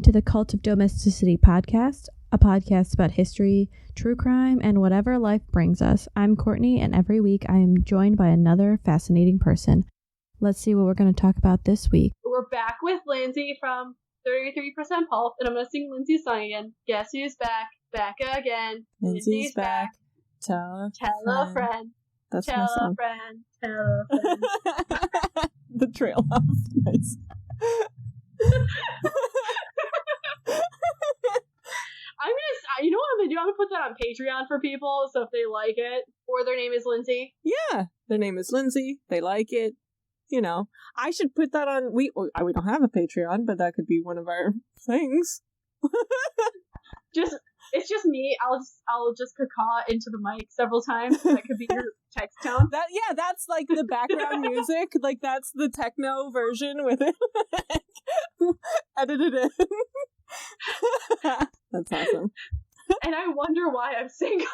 to the Cult of Domesticity podcast, a podcast about history, true crime, and whatever life brings us. I'm Courtney, and every week I am joined by another fascinating person. Let's see what we're going to talk about this week. We're back with Lindsay from 33% Pulp, and I'm going to sing Lindsay's song again. Guess who's back? Back again. Lindsay's back. Tell a friend. That's tell my a song. friend. Tell a friend. The trail off. Nice. You know what I'm gonna do? I'm gonna put that on Patreon for people, so if they like it, or their name is Lindsay. Yeah, their name is Lindsay. They like it. You know, I should put that on. We don't have a Patreon, but that could be one of our things. It's just me. I'll just caw into the mic several times. That could be your text tone. That's like the background music. Like that's the techno version with it. Edit it in. That's awesome. And I wonder why I'm single.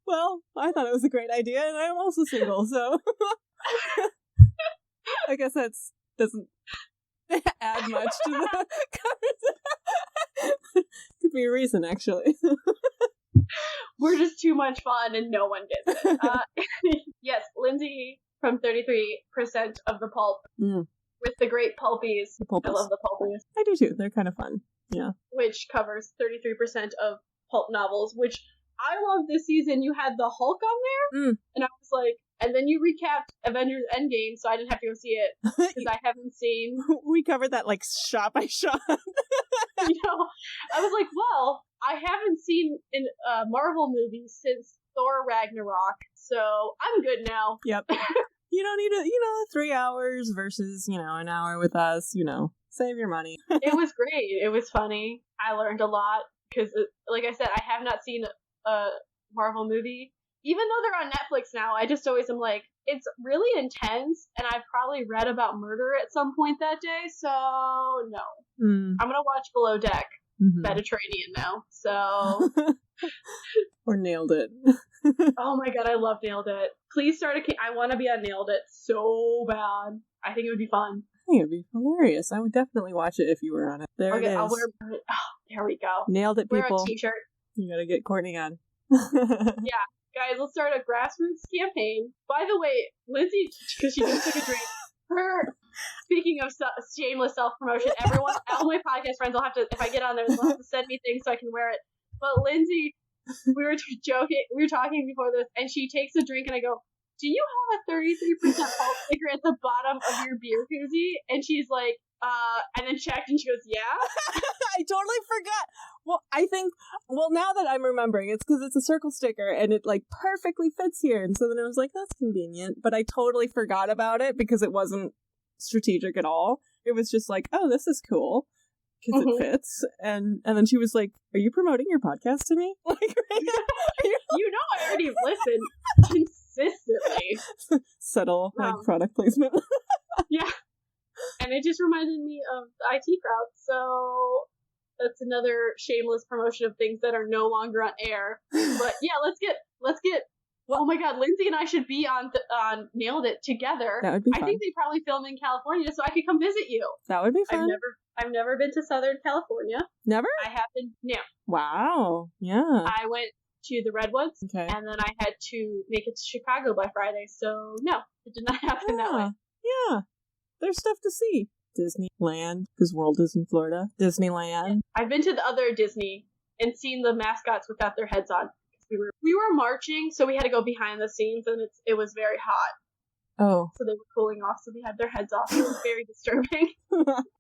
Well, I thought it was a great idea, and I'm also single, so I guess that doesn't add much to the conversation. Could be a reason, actually. We're just too much fun, and no one gets it. Yes, Lindsay from 33% of the Pulp. With the great Pulpies. I love the Pulpies. I do too. They're kind of fun. Yeah. Which covers 33% of Pulp novels, which I love this season. You had the Hulk on there, and I was like, and then you recapped Avengers Endgame, so I didn't have to go see it, because I haven't seen... We covered that, like, shot by shot. I was like, well, I haven't seen a Marvel movie since Thor Ragnarok, so I'm good now. Yep. You don't need 3 hours versus, an hour with us, save your money. It was great. It was funny. I learned a lot because, like I said, I have not seen a Marvel movie. Even though they're on Netflix now, I just always am like, it's really intense, and I've probably read about murder at some point that day, so no. I'm going to watch Below Deck, Mediterranean now, so... Or Nailed It. Oh my god, I love Nailed It. Please start I want to be on Nailed It so bad. I think it would be fun. I think it would be hilarious. I would definitely watch it if you were on it. There it is. I'll wear... Oh, there we go. Nailed It, people. Wear a t-shirt. You gotta get Courtney on. Yeah. Guys, let's start a grassroots campaign. By the way, Lindsay, because she just took a drink, speaking of shameless self-promotion, everyone, all my podcast friends will have to, if I get on there, they'll have to send me things so I can wear it. But Lindsay, we were talking before this, and she takes a drink, and I go, do you have a 33% Pulp sticker at the bottom of your beer koozie? And she's like, and then checked, and she goes, yeah? I totally forgot. Well, now that I'm remembering, it's because it's a circle sticker, and it, like, perfectly fits here. And so then I was like, that's convenient. But I totally forgot about it because it wasn't strategic at all. It was just like, oh, this is cool. Because it fits. And then she was like, are you promoting your podcast to me? Like, right now? I already listen consistently. Subtle, product placement. Yeah. And it just reminded me of the IT crowd. So that's another shameless promotion of things that are no longer on air. But yeah, let's get. Oh my god, Lindsay and I should be on Nailed It together. That would be fun. I think they probably film in California, so I could come visit you. That would be fun. I've never been to Southern California. Never? I have been. No. Wow. Yeah. I went to the Redwoods, and then I had to make it to Chicago by Friday. So no, it did not happen that way. Yeah. There's stuff to see. Disneyland, because World is in Florida. Disneyland. I've been to the other Disney and seen the mascots without their heads on. We were marching, so we had to go behind the scenes, and it was very hot. Oh. So they were cooling off, so they had their heads off. It was very disturbing.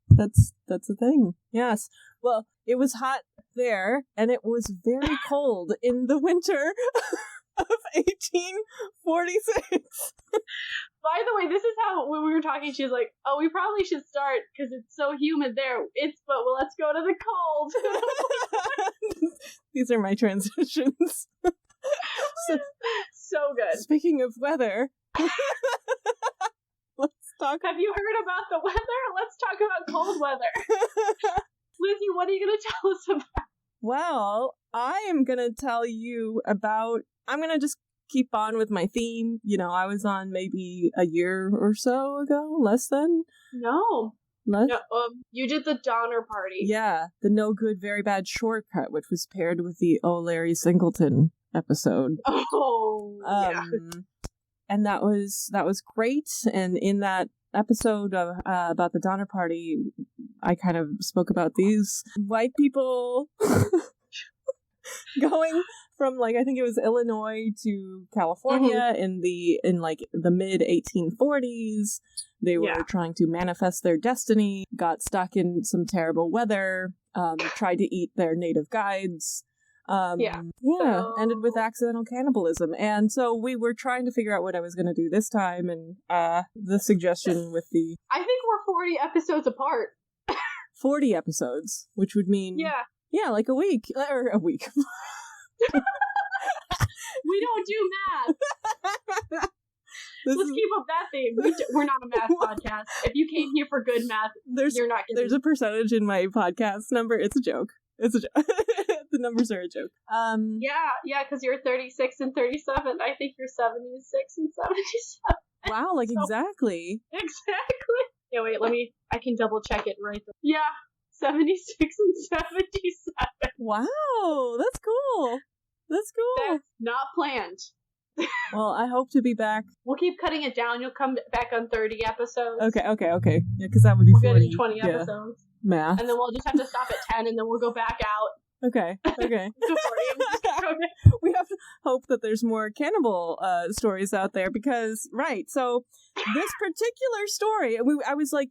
That's a thing. Yes. Well, it was hot there, and it was very cold in the winter of 1846. By the way, this is how, when we were talking, she was like, oh, we probably should start, because it's so humid there. Well, let's go to the cold. These are my transitions. So good. Speaking of weather, let's talk. Have you heard about the weather? Let's talk about cold weather. Lindsay, what are you going to tell us about? Well, I am going to tell you about, I'm going to just keep on with my theme. I was on maybe a year or so ago, less than. No. What? No, you did the Donner Party. Yeah, the No Good, Very Bad Shortcut, which was paired with the Oh Larry Singleton episode. Oh, yeah. And that was great. And in that episode of about the Donner Party, I kind of spoke about these white people going from, like, I think it was Illinois to California in the mid 1840s. They were trying to manifest their destiny, got stuck in some terrible weather, tried to eat their native guides. Ended with accidental cannibalism. And so we were trying to figure out what I was going to do this time, and the suggestion with the... I think we're 40 episodes apart. 40 episodes, which would mean... Yeah, like a week. Or a week. We don't do math. Let's keep up that theme. We're not a math podcast. If you came here for good math, you're not getting... There's a percentage in my podcast number. It's a joke. It's a joke. The numbers are a joke. Yeah, because you're 36 and 37. I think you're 76 and 77. Wow, like, exactly. Exactly. Yeah, wait, I can double check it right there. Yeah, 76 and 77. Wow, that's cool. That's cool. That's not planned. Well, I hope to be back. We'll keep cutting it down. You'll come back on 30 episodes. Okay. Yeah, because that would be 40. 20 episodes. Math. And then we'll just have to stop at 10, and then we'll go back out. Okay. Okay. We have to hope that there's more cannibal stories out there because, so this particular story, I was like,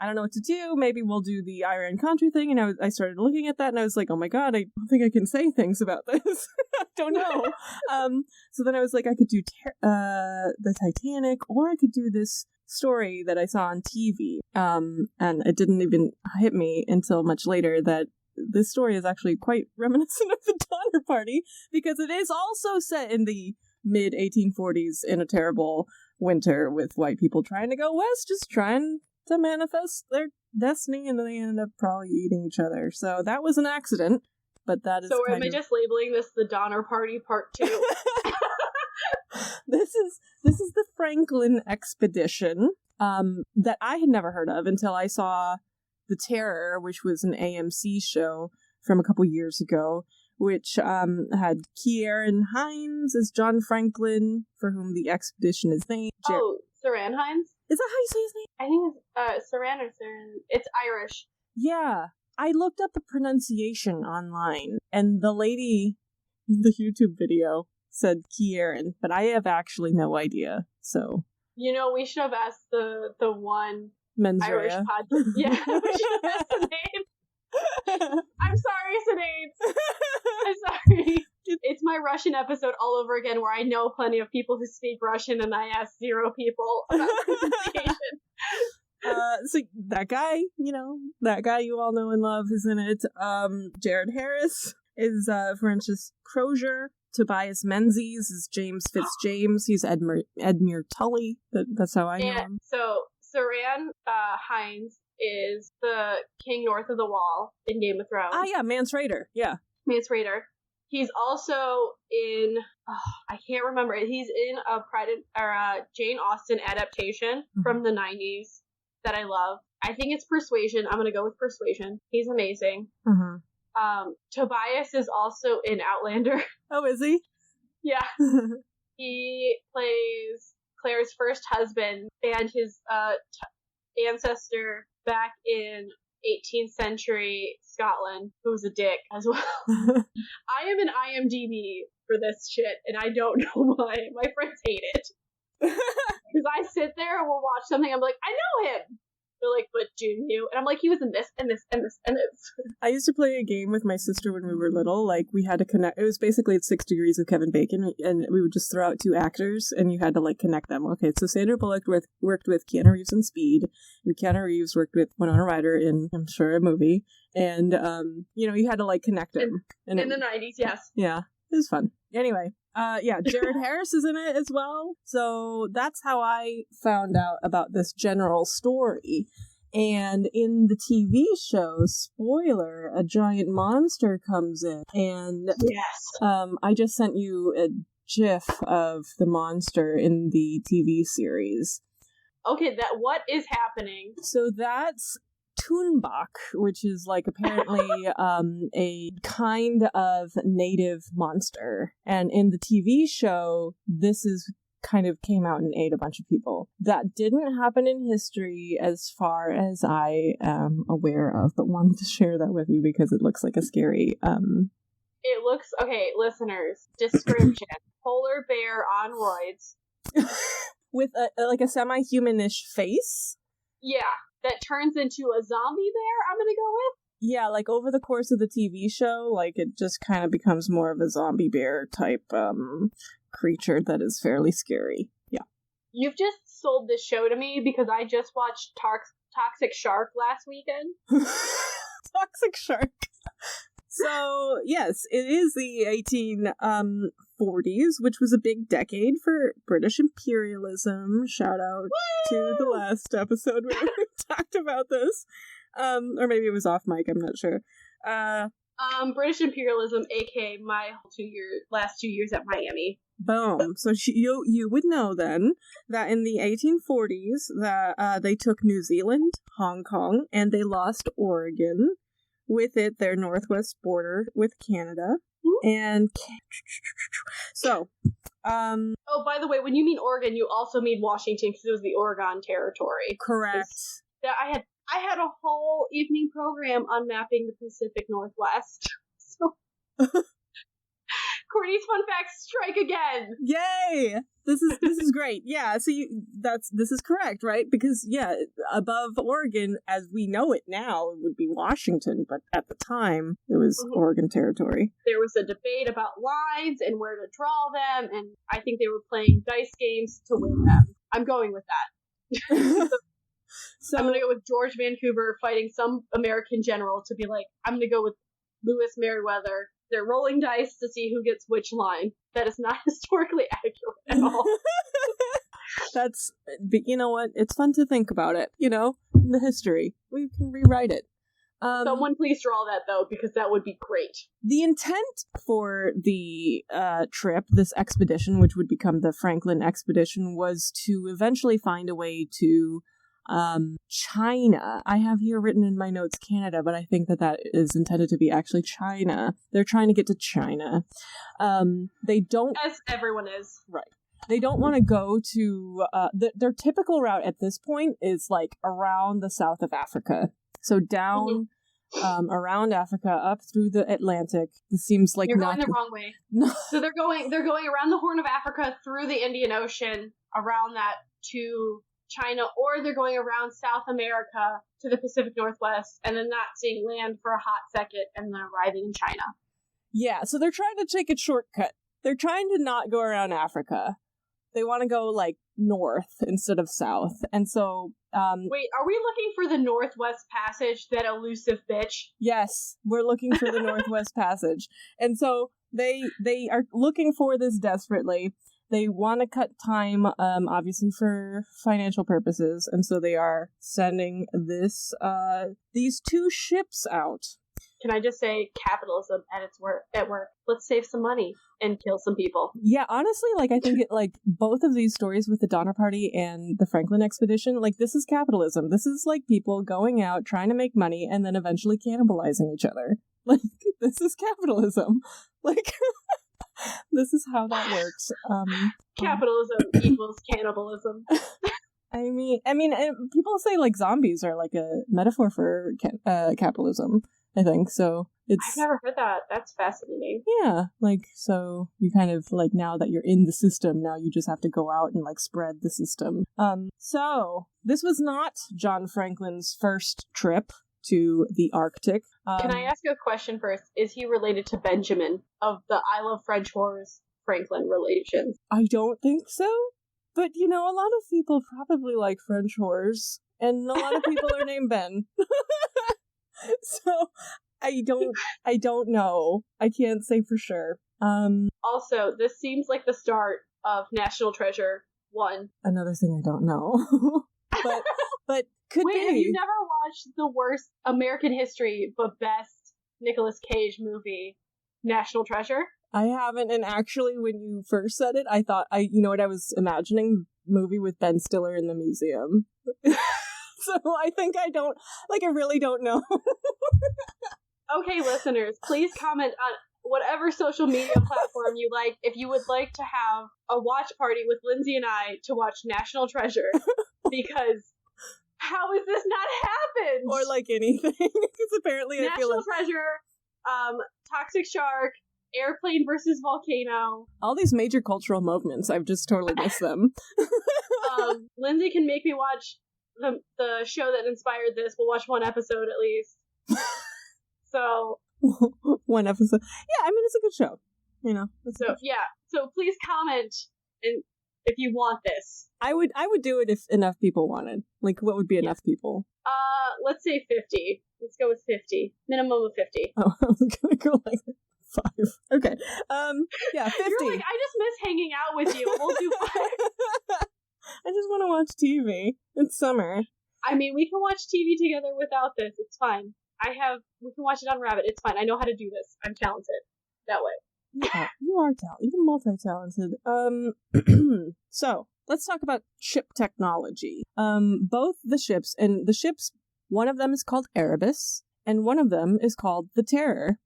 I don't know what to do. Maybe we'll do the Iran Contra thing. And I started looking at that and I was like, oh my God, I don't think I can say things about this. I don't know. So then I was like, I could do the Titanic, or I could do this story that I saw on TV. And it didn't even hit me until much later that this story is actually quite reminiscent of the Donner Party, because it is also set in the mid 1840s in a terrible winter with white people trying to go west, just trying to manifest their destiny, and they ended up probably eating each other. So that was an accident, but that is. So am I just labeling this the Donner Party Part 2? This is the Franklin expedition that I had never heard of until I saw The Terror, which was an AMC show from a couple years ago, which had Kieran Hines as John Franklin, for whom the expedition is named. Saran Hines? Is that how you say his name? I think it's Saran or Saran. It's Irish. Yeah. I looked up the pronunciation online, and the lady in the YouTube video said Kieran, but I have actually no idea, so... we should have asked the one Mens Irish Rea. podcast. Yeah, we should have asked Sinead. I'm sorry, Sinead. I'm sorry. It's my Russian episode all over again, where I know plenty of people who speak Russian, and I ask 0 people about pronunciation. So that guy you all know and love is in it. Jared Harris is Francis Crozier. Tobias Menzies is James Fitzjames. He's Edmure Tully. That's how I know him. So Saran Hines is the king north of the wall in Game of Thrones. Ah, yeah, Mance Rayder. Yeah. Mance Rayder. He's also in, I can't remember, he's in a Jane Austen adaptation from the 90s that I love. I think it's Persuasion. I'm going to go with Persuasion. He's amazing. Tobias is also in Outlander. Oh, is he? Yeah. He plays Claire's first husband and his ancestor back in 18th century Scotland, who was a dick as well. I am an IMDb for this shit, and I don't know why. My friends hate it. Because I sit there and we'll watch something, I'm like, I know him! They're like, but do you? And I'm like, he was in this, and this, and this, and this. I used to play a game with my sister when we were little. Like, we had to connect. It was basically 6 Degrees of Kevin Bacon, and we would just throw out 2 actors, and you had to, like, connect them. Okay, so Sandra Bullock worked with Keanu Reeves in Speed, and Keanu Reeves worked with Winona Ryder in, I'm sure, a movie. And, you had to, like, connect them. In the 90s, yes. Yeah, it was fun. Anyway. Jared Harris is in it as well. So that's how I found out about this general story. And in the TV show, spoiler, a giant monster comes in. And yes. I just sent you a GIF of the monster in the TV series. Okay, what is happening? So that's Toonbach, which is like apparently a kind of native monster. And in the TV show, this is kind of came out and ate a bunch of people. That didn't happen in history as far as I am aware of, but wanted to share that with you because it looks like a scary It looks, okay, listeners, description. Polar bear on roids. with a semi-humanish face. Yeah, that turns into a zombie bear, I'm gonna go with. Yeah, like over the course of the TV show, like it just kind of becomes more of a zombie bear type creature that is fairly scary. Yeah. You've just sold this show to me because I just watched Toxic Shark last weekend. Toxic Shark. So, yes, it is the 1840s, which was a big decade for British imperialism. Shout out to the last episode where we talked about this. Or maybe it was off mic, I'm not sure. British imperialism, aka my last 2 years at Miami. Boom. So you would know then that in the 1840s that they took New Zealand, Hong Kong, and they lost Oregon. With it, their northwest border with Canada. And so, oh, by the way, when you mean Oregon, you also mean Washington because it was the Oregon Territory. Correct. I had a whole evening program on mapping the Pacific Northwest. So Courtney's fun facts strike again. Yay! This is great. Yeah, so this is correct, right? Because above Oregon, as we know it now, it would be Washington, but at the time it was Oregon Territory. There was a debate about lines and where to draw them, and I think they were playing dice games to win them. I'm going with that. So I'm gonna go with George Vancouver fighting some American general to be like, I'm gonna go with Lewis Meriwether. They're rolling dice to see who gets which line. That is not historically accurate at all. But you know what? It's fun to think about it, the history. We can rewrite it. Someone please draw that, though, because that would be great. The intent for the trip, this expedition, which would become the Franklin expedition, was to eventually find a way to China. I have here written in my notes Canada, but I think that is intended to be actually China. They're trying to get to China. They don't... As everyone is. Right. They don't want to go to... their typical route at this point is like around the south of Africa. So down around Africa, up through the Atlantic. This seems like You're going the wrong way. No. So they're going around the Horn of Africa, through the Indian Ocean, around that to China, or they're going around South America to the Pacific Northwest and then not seeing land for a hot second and then arriving in China. Yeah, so they're trying to take a shortcut. They're trying to not go around Africa. They want to go, like, north instead of south. And so, wait, are we looking for the Northwest Passage, that elusive bitch? Yes, we're looking for the Northwest Passage. And so they are looking for this desperately. They want to cut time, obviously for financial purposes, and so they are sending these two ships out. Can I just say, capitalism at work? Let's save some money and kill some people. Yeah, honestly, like I think both of these stories with the Donner Party and the Franklin expedition, like this is capitalism. This is like people going out trying to make money and then eventually cannibalizing each other. Like this is capitalism. Like. This is how that works. Capitalism equals cannibalism. I mean, people say like zombies are like a metaphor for capitalism. I think so. I've never heard that. That's fascinating. Yeah, like so you kind of like now that you're in the system, now you just have to go out and like spread the system. So this was not John Franklin's first trip to the Arctic. Can I ask you a question first? Is he related to Benjamin of the I Love French Horrors Franklin relations? I don't think so. But, a lot of people probably like French horrors. And a lot of people are named Ben. So, I don't know. I can't say for sure. Also, this seems like the start of National Treasure 1. Another thing I don't know. But could Wait, be. Have you never watched the worst American history but best Nicolas Cage movie, National Treasure? I haven't, and actually when you first said it, I thought, you know what I was imagining? movie with Ben Stiller in the museum. So I think I really don't know. Okay, listeners, please comment on whatever social media platform you like if you would like to have a watch party with Lindsay and I to watch National Treasure. Because how has this not happened? Or like anything. Because apparently I feel National Treasure, Toxic Shark, Airplane versus Volcano. all these major cultural movements, I've just totally missed them. Lindsay can make me watch the show that inspired this. We'll watch one episode at least. So One episode. Yeah, I mean, it's a good show. You know. So please comment and if you want this. I would do it if enough people wanted. Like, what would be enough people? Let's say 50. Let's go with 50. Minimum of 50. Oh, I was gonna go like 5. Okay. Yeah, 50. You're like, I just miss hanging out with you. We'll do 5. I just want to watch TV. It's summer. I mean, we can watch TV together without this. It's fine. We can watch it on Rabbit. It's fine. I know how to do this. I'm talented that way. Yeah, you are talented. You're multi-talented. So, let's talk about ship technology. Both the ships, one of them is called Erebus, and one of them is called the Terror.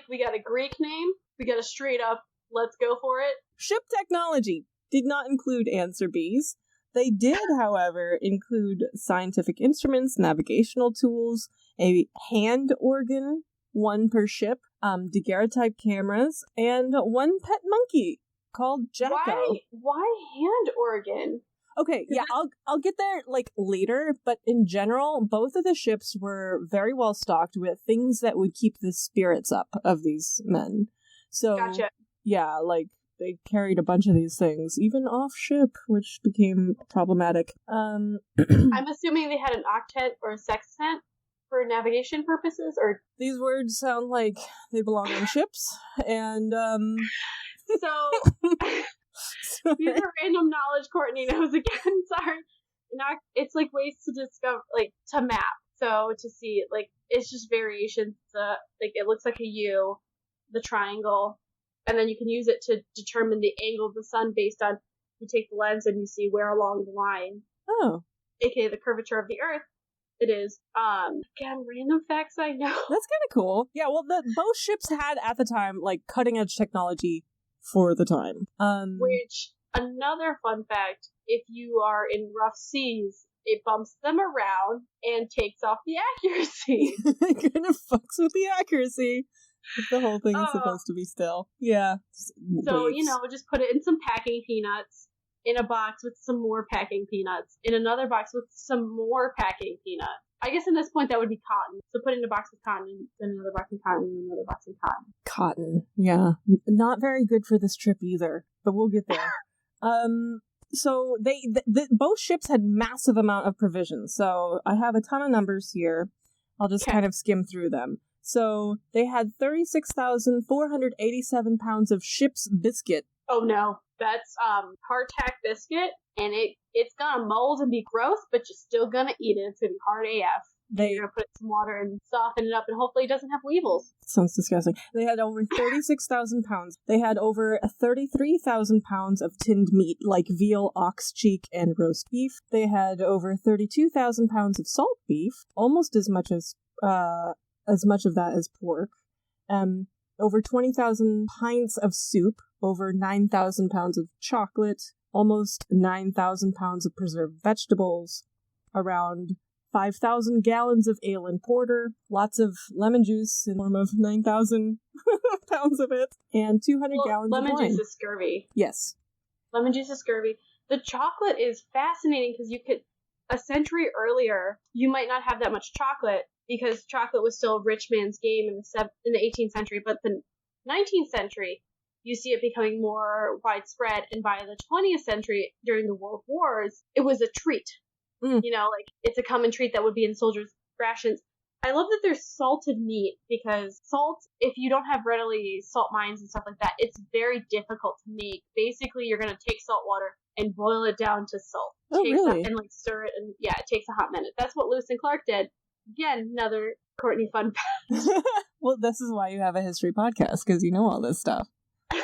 We got a Greek name. We got a straight up, let's go for it. Ship technology did not include answer Bs. They did, however, include scientific instruments, navigational tools, a hand organ, one per ship, daguerreotype cameras, and one pet monkey called Jacko. Why hand organ? Okay, yeah, I'll get there like later, but in general, both of the ships were very well stocked with things that would keep the spirits up of these men. So, gotcha. Yeah, like they carried a bunch of these things, even off ship, which became problematic. I'm assuming they had an octet or a sextant for navigation purposes, or these words sound like they belong on ships, and so these are random knowledge Courtney knows again. Sorry, it's like ways to discover, like to map. So to see, like it's just variations. Like it looks like a U, the triangle. And then you can use it to determine the angle of the sun based on, you take the lens and you see where along the line. Oh. AKA the curvature of the Earth. It is. Again, random facts I know. That's kind of cool. Yeah, well, both ships had, at the time, like, cutting-edge technology for the time. Which, another fun fact, if you are in rough seas, it bumps them around and takes off the accuracy. It kind of fucks with the accuracy. The whole thing is supposed to be still. Yeah. So, just put it in some packing peanuts, in a box with some more packing peanuts, in another box with some more packing peanuts. I guess in this point that would be cotton. So put it in a box with cotton, then another box with cotton, and another box with cotton. Cotton, yeah. Not very good for this trip either, but we'll get there. So both ships had massive amount of provisions. So I have a ton of numbers here. I'll just kind of skim through them. So they had 36,487 pounds of ship's biscuit. Oh no, that's hardtack biscuit, and it's gonna mold and be gross, but you're still gonna eat it. It's gonna be hard AF. You're gonna put some water and soften it up, and hopefully it doesn't have weevils. Sounds disgusting. They had over 36,000 pounds. They had over 33,000 pounds of tinned meat, like veal, ox cheek, and roast beef. They had over 32,000 pounds of salt beef, almost as much of that as pork. Over 20,000 pints of soup, over 9,000 pounds of chocolate, almost 9,000 pounds of preserved vegetables, around 5,000 gallons of ale and porter, lots of lemon juice in the form of 9,000 pounds of it, and 200 gallons of wine. Lemon juice is scurvy. Yes. Lemon juice is scurvy. The chocolate is fascinating because a century earlier, you might not have that much chocolate because chocolate was still a rich man's game in the 18th century, but the 19th century, you see it becoming more widespread, and by the 20th century, during the World Wars, it was a treat. Like, it's a common treat that would be in soldiers' rations. I love that there's salted meat, because salt, if you don't have readily salt mines and stuff like that, it's very difficult to make. Basically, you're going to take salt water and boil it down to salt. Really? And, stir it, and, yeah, it takes a hot minute. That's what Lewis and Clark did. Again, another Courtney fun fact. Well, this is why you have a history podcast, because you know all this stuff.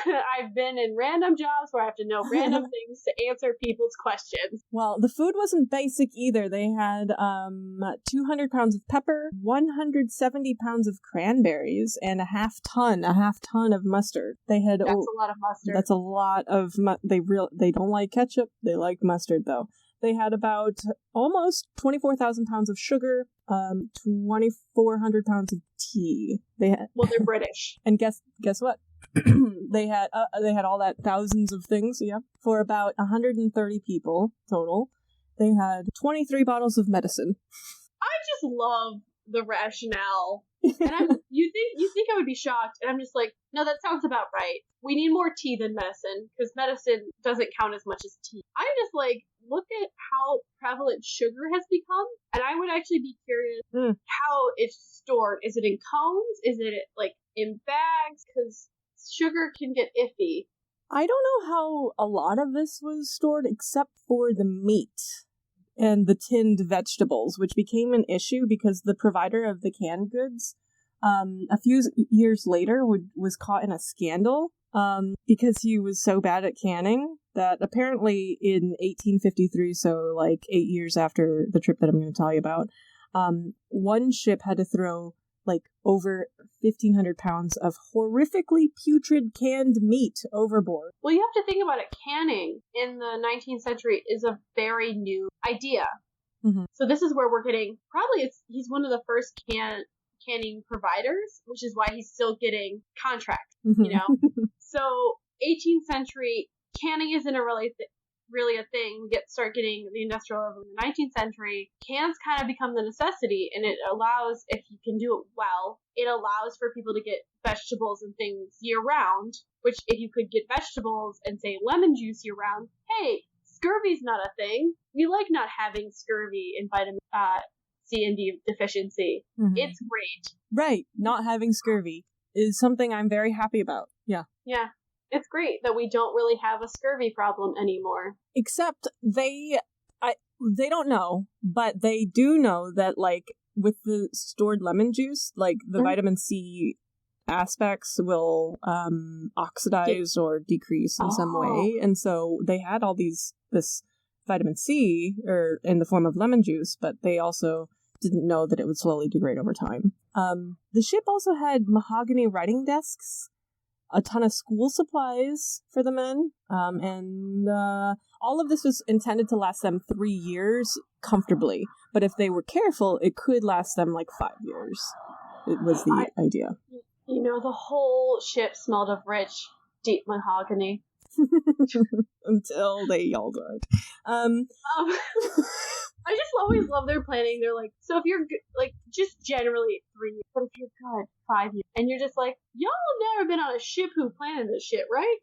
I've been in random jobs where I have to know random things to answer people's questions. Well, the food wasn't basic either. They had 200 pounds of pepper, 170 pounds of cranberries, and a half ton of mustard. They had That's a lot of mustard. That's a lot of they don't like ketchup. They like mustard though. They had about almost 24,000 pounds of sugar, 2,400 pounds of tea. They're British. And guess what? they had all that, thousands of things, yeah, for about 130 people total. They had 23 bottles of medicine. I just love the rationale. And you think I would be shocked, and I'm just like, no, that sounds about right. We need more tea than medicine, because medicine doesn't count as much as tea. I'm just like, look at how prevalent sugar has become, and I would actually be curious how it's stored. Is it in cones? Is it like in bags? Because sugar can get iffy. I don't know how a lot of this was stored, except for the meat and the tinned vegetables, which became an issue because the provider of the canned goods, a few years later, was caught in a scandal because he was so bad at canning that apparently in 1853, so like 8 years after the trip that I'm going to tell you about, one ship had to throw like over 1,500 pounds of horrifically putrid canned meat overboard. Well, you have to think about it. Canning in the 19th century is a very new idea. Mm-hmm. So this is where we're getting, he's one of the first canning providers, which is why he's still getting contracts, you know? So 18th century, canning isn't really a thing. We start getting the industrial revolution in the 19th century. Cans kind of become the necessity, and it allows, if you can do it well, it allows for people to get vegetables and things year round, which if you could get vegetables and say lemon juice year round, hey, scurvy's not a thing. We like not having scurvy and vitamin C and D deficiency. Mm-hmm. It's great. Right. Not having scurvy is something I'm very happy about. Yeah. Yeah. It's great that we don't really have a scurvy problem anymore. Except they don't know, but they do know that, like, with the stored lemon juice, like, the vitamin C aspects will oxidize or decrease in some way. And so they had this vitamin C in the form of lemon juice, but they also didn't know that it would slowly degrade over time. The ship also had mahogany writing desks, a ton of school supplies for the men, and all of this was intended to last them 3 years comfortably. But if they were careful, it could last them like 5 years. It was the idea. You know, the whole ship smelled of rich, deep mahogany. Until they all died. I just always love their planning. They're like, so if you're like, just generally 3 years, but if you're good, 5 years, and you're just like, y'all have never been on a ship who planned this shit, right?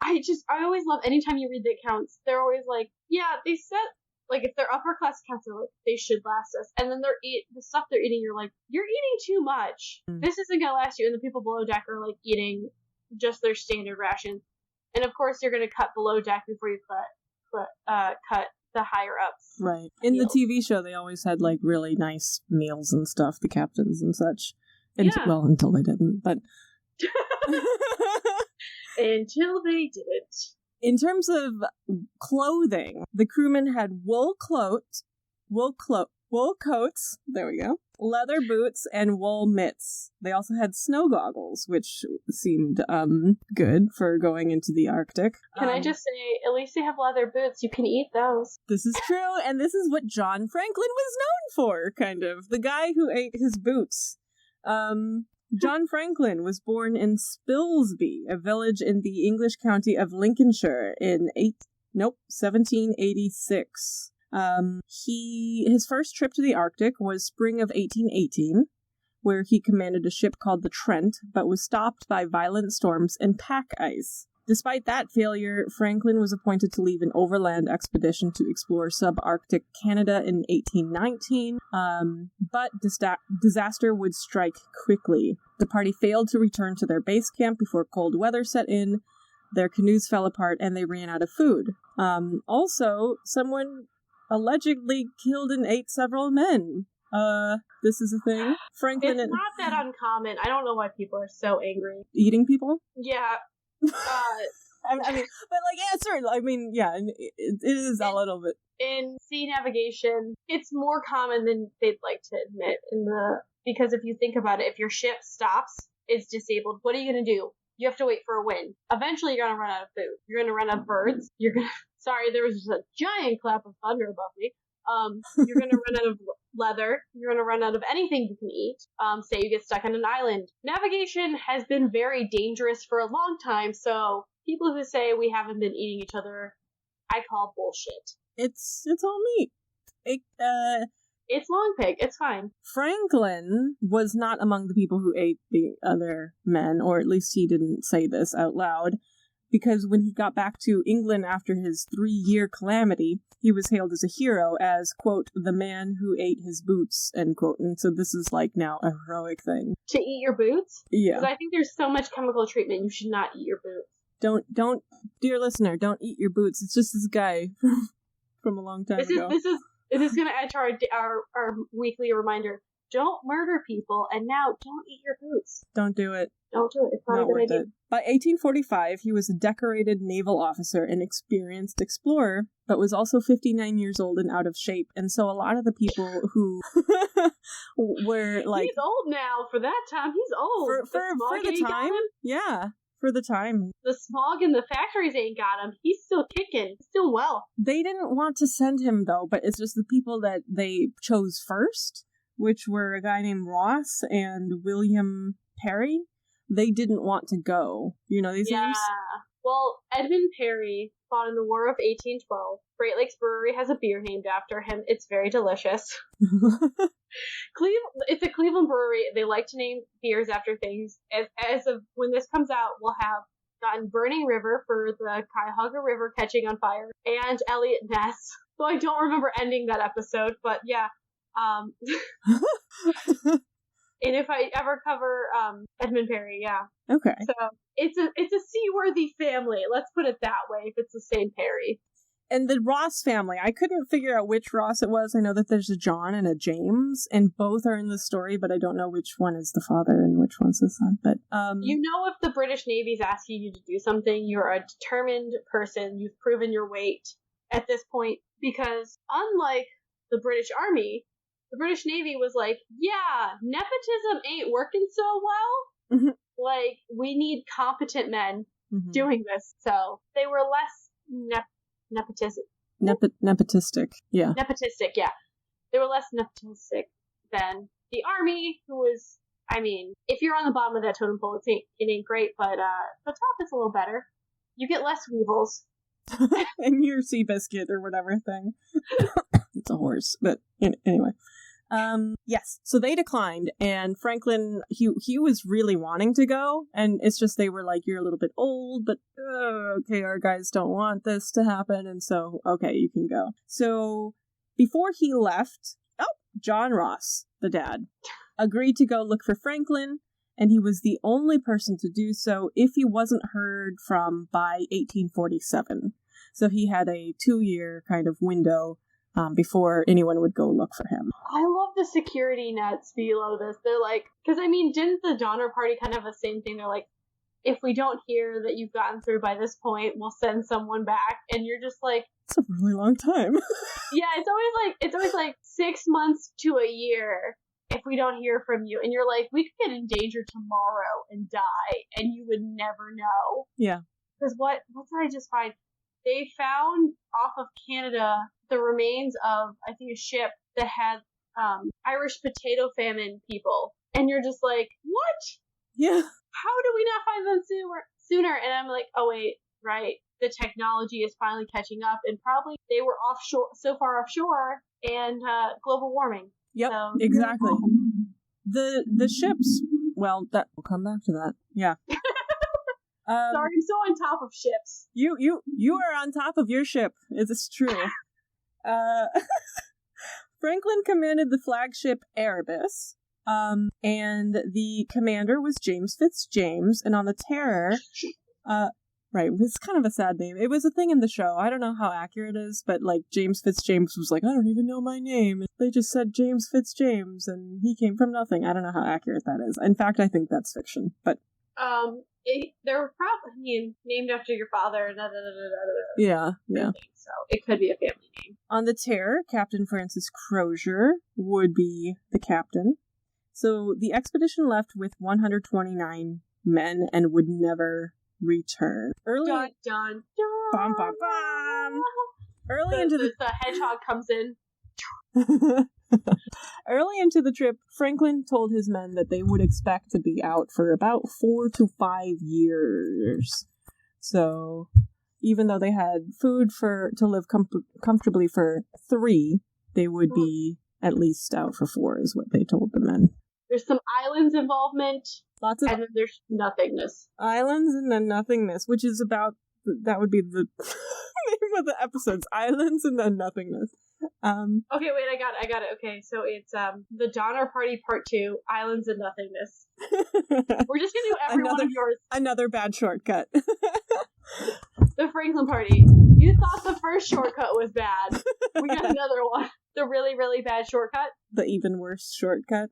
I always love, anytime you read the accounts, they're always like, yeah, they said, like, if they're upper class accounts, they're like, they should last us, and then the stuff they're eating, you're like, you're eating too much. This isn't gonna last you, and the people below deck are like eating just their standard ration, and of course you're gonna cut below deck before you cut the higher ups. Right. In the TV show, they always had like really nice meals and stuff, the captains and such. Well, until they didn't, but until they didn't. In terms of clothing, the crewmen had wool coats, there we go, leather boots, and wool mitts. They also had snow goggles, which seemed good for going into the Arctic. Can I just say, at least they have leather boots. You can eat those. This is true, and this is what John Franklin was known for, kind of. The guy who ate his boots. John Franklin was born in Spilsby, a village in the English county of Lincolnshire in 1786. His first trip to the Arctic was spring of 1818, where he commanded a ship called the Trent, but was stopped by violent storms and pack ice. Despite that failure, Franklin was appointed to lead an overland expedition to explore subarctic Canada in 1819, but disaster would strike quickly. The party failed to return to their base camp before cold weather set in, their canoes fell apart, and they ran out of food. Also, someone allegedly killed and ate several men This is a thing. Franklin It's not that uncommon. I don't know why people are so angry. eating people? Yeah. I mean, but like, yeah, certainly. I mean, yeah, it is a little bit. In sea navigation, it's more common than they'd like to admit. Because if you think about it, if your ship stops, it's disabled. What are you going to do? You have to wait for a wind. Eventually, you're going to run out of food. You're going to run out of birds. Sorry, there was just a giant clap of thunder above me. You're going to run out of leather. You're going to run out of anything you can eat. Say you get stuck on an island. Navigation has been very dangerous for a long time, so people who say we haven't been eating each other, I call bullshit. It's all meat. It's long pig. It's fine. Franklin was not among the people who ate the other men, or at least he didn't say this out loud, because when he got back to England after his 3-year calamity, he was hailed as a hero, as, quote, the man who ate his boots, end quote. And so this is like now a heroic thing. To eat your boots? Yeah. Because I think there's so much chemical treatment, you should not eat your boots. Don't, dear listener, don't eat your boots. It's just this guy from a long time ago. This is going to add to our weekly reminder. Don't murder people, and now don't eat your boots. Don't do it. Don't do it. It's not a good idea. By 1845, he was a decorated naval officer and experienced explorer, but was also 59 years old and out of shape. And so a lot of the people who were like... He's old now. For that time, he's old. For the time? Yeah. For the time. The smog in the factories ain't got him. He's still kicking. He's still well. They didn't want to send him, though, but it's just the people that they chose first, which were a guy named Ross and William Perry. They didn't want to go. You know these names? Yeah. Well, Edmund Perry fought in the War of 1812. Great Lakes Brewery has a beer named after him. It's very delicious. It's a Cleveland brewery. They like to name beers after things. As of when this comes out, we'll have gotten Burning River for the Cuyahoga River catching on fire, and Elliot Ness. So I don't remember ending that episode, but yeah. And if I ever cover Edmund Perry, yeah. Okay. So it's a seaworthy family. Let's put it that way. If it's the same Perry. And the Ross family, I couldn't figure out which Ross it was. I know that there's a John and a James, and both are in the story, but I don't know which one is the father and which one's the son. But you know, if the British Navy's asking you to do something, you're a determined person. You've proven your weight at this point, because unlike the British Army, the British Navy was like, yeah, nepotism ain't working so well. Mm-hmm. Like, we need competent men doing this. So they were less nepotistic. Nepotistic, yeah. Nepotistic, yeah. They were less nepotistic than the Army, who was, I mean, if you're on the bottom of that totem pole, it ain't great, but the top is a little better. You get less weevils. And your Seabiscuit or whatever thing. It's a horse, but anyway. Yes, so they declined, and Franklin, he was really wanting to go, and it's just they were like, you're a little bit old, but okay, our guys don't want this to happen, and so, okay, you can go. So, before he left, John Ross, the dad, agreed to go look for Franklin, and he was the only person to do so if he wasn't heard from by 1847. So he had a 2-year kind of window before anyone would go look for him. I love the security nets below this. They're like, because I mean, didn't the Donner Party kind of have the same thing? They're like, if we don't hear that you've gotten through by this point, we'll send someone back. And you're just like, it's a really long time. Yeah, it's always like 6 months to a year if we don't hear from you. And you're like, we could get in danger tomorrow and die, and you would never know. Yeah. Because what did I just find? They found off of Canada the remains of, I think, a ship that had Irish potato famine people. And you're just like, what? Yeah. How do we not find them sooner? And I'm like, oh, wait, right. The technology is finally catching up. And probably they were offshore, so far offshore, and global warming. Yep, so, exactly. The ships, well, that we'll come back to that. Yeah. Sorry, I'm so on top of ships. You are on top of your ship. It's true. Franklin commanded the flagship Erebus, and the commander was James Fitzjames, and on the Terror, Right, it's kind of a sad name. It was a thing in the show. I don't know how accurate it is, but like James Fitzjames was like, I don't even know my name. They just said James Fitzjames, and he came from nothing. I don't know how accurate that is. In fact, I think that's fiction. But they were probably named after your father. Yeah. So it could be a family name. On the Terror, Captain Francis Crozier would be the captain. So the expedition left with 129 men and would never return. Dun, dun, dun. Bum, bum, bum. Early into the hedgehog comes in. Early into the trip, Franklin told his men that they would expect to be out for about 4 to 5 years. So, even though they had food to live comfortably for 3, they would be at least out for 4, is what they told the men. There's some islands involvement. And then there's nothingness. Islands and then nothingness, which is about, that would be the name of the episodes. Islands and then nothingness. Okay, wait, I got it. Okay, so it's the Donner Party Part 2, Islands and Nothingness. We're just gonna do every one of yours. Another bad shortcut. The Franklin Party. You thought the first shortcut was bad. We got another one. The really, really bad shortcut. The even worse shortcut.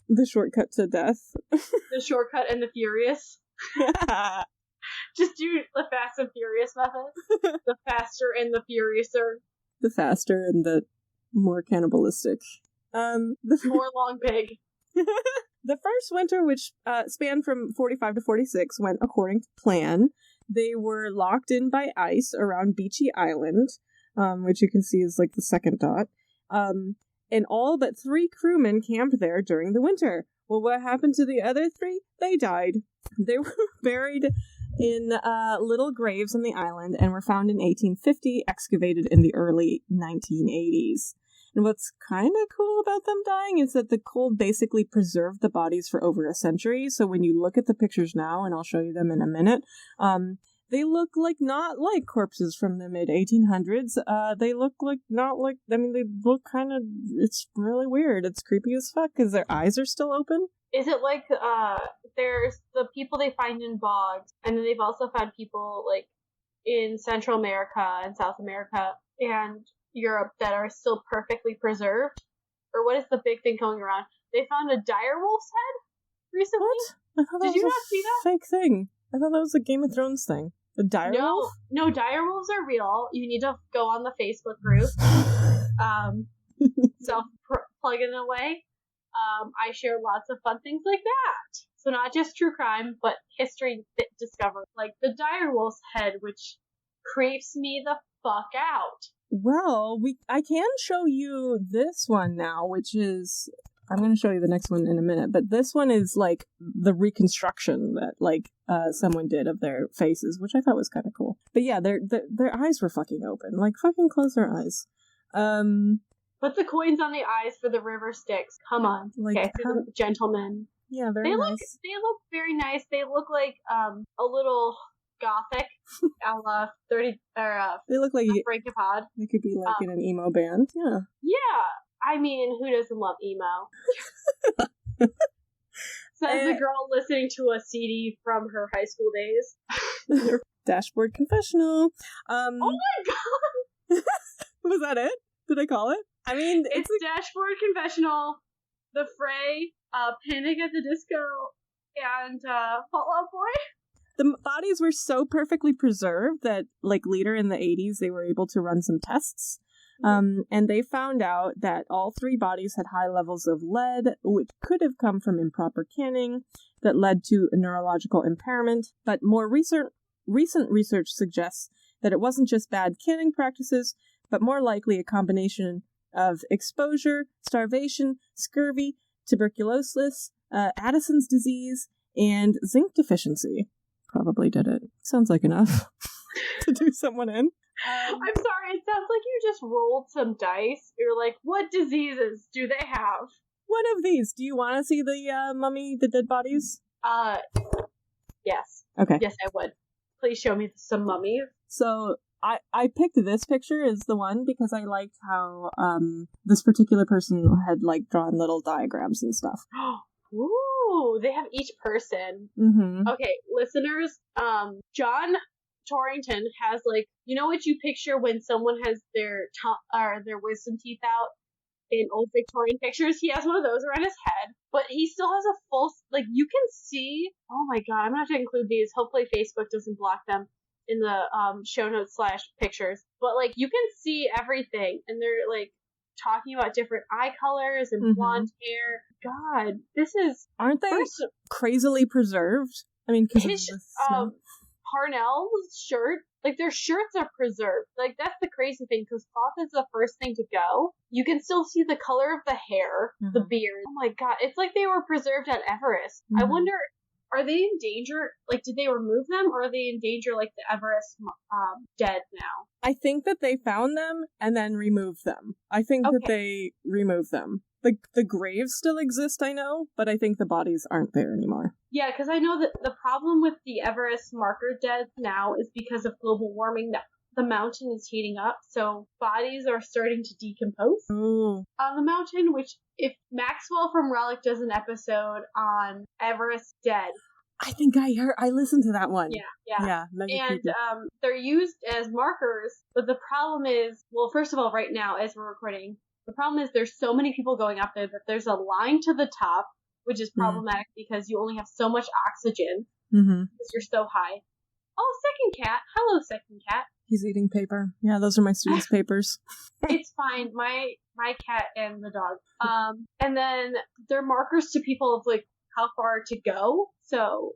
The shortcut to death. The shortcut and the furious. Just do the Fast and Furious method. The faster and the furiouser. The faster and the more cannibalistic. More long pig. The first winter, which spanned from 45 to 46, went according to plan. They were locked in by ice around Beachy Island, which you can see is like the second dot. And all but 3 crewmen camped there during the winter. Well, what happened to the other 3? They died. They were buried in little graves on the island and were found in 1850, excavated in the early 1980s. And what's kind of cool about them dying is that the cold basically preserved the bodies for over a century. So when you look at the pictures now, and I'll show you them in a minute, they look like not like corpses from the mid-1800s. They look like not like, I mean, they look kind of, it's really weird. It's creepy as fuck because their eyes are still open. Is it like, there's the people they find in bogs, and then they've also found people, like, in Central America and South America and Europe that are still perfectly preserved? Or what is the big thing going around? They found a direwolf's head recently? What? Did you not see that? Fake thing. I thought that was a Game of Thrones thing. The direwolf? No, direwolves are real. You need to go on the Facebook group. Self-plugging away. I share lots of fun things like that. So not just true crime, but history discovered. Like the direwolf's head, which creeps me the fuck out. Well, I can show you this one now, which is... I'm going to show you the next one in a minute, but this one is like the reconstruction that like someone did of their faces, which I thought was kind of cool. But yeah, their eyes were fucking open. Like fucking close their eyes. Put the coins on the eyes for the river Styx. Come on. Like, okay, gentlemen. Yeah, very nice. They look very nice. They look like a little gothic, a la 30 or they look like Frankopod. They could be like in an emo band. Yeah. Yeah. I mean, who doesn't love emo? Says the girl listening to a CD from her high school days. Dashboard Confessional. Oh my god! Was that it? Did I call it? I mean, it's Dashboard Confessional, The Fray, Panic at the Disco, and Fall Out Boy. The bodies were so perfectly preserved that, like, later in the 80s, they were able to run some tests. And they found out that all 3 bodies had high levels of lead, which could have come from improper canning that led to a neurological impairment. But more recent research suggests that it wasn't just bad canning practices, but more likely a combination of exposure, starvation, scurvy, tuberculosis, Addison's disease, and zinc deficiency. Probably did it. Sounds like enough to do someone in. I'm sorry, it sounds like you just rolled some dice. You're like, what diseases do they have? One of these. Do you want to see the mummy, the dead bodies? Yes. Okay. Yes, I would. Please show me some mummies. So, I picked this picture as the one because I liked how this particular person had, like, drawn little diagrams and stuff. Ooh! Oh, they have each person. Mm-hmm. Okay, listeners, John Torrington has, like, you know what you picture when someone has their wisdom teeth out in old Victorian pictures? He has one of those around his head, but he still has a full, like, you can see, oh my god, I'm gonna have to include these. Hopefully Facebook doesn't block them in the show notes / pictures. But, like, you can see everything, and they're, like, talking about different eye colors and blonde hair. God, this is... Aren't they crazily preserved? I mean, because his Parnell's shirt, like, their shirts are preserved. Like, that's the crazy thing, because cloth is the first thing to go. You can still see the color of the hair, the beard. Oh my god, it's like they were preserved at Everest. I wonder, are they in danger? Like, did they remove them, or are they in danger, like the Everest dead now? I think that they found them and then removed them. I think that they removed them. The graves still exist, I know, but I think the bodies aren't there anymore. Yeah, because I know that the problem with the Everest marker death now is because of global warming, that the mountain is heating up, so bodies are starting to decompose on the mountain, which, if Maxwell from Relic does an episode on Everest dead... I think I listened to that one. Yeah. And they're used as markers, but the problem is, well, first of all, right now, as we're recording, the problem is there's so many people going up there that there's a line to the top, which is problematic because you only have so much oxygen because you're so high. Oh, second cat. Hello, second cat. He's eating paper. Yeah, those are my students' papers. It's fine. My cat and the dog. And then they're markers to people of, like, how far to go. So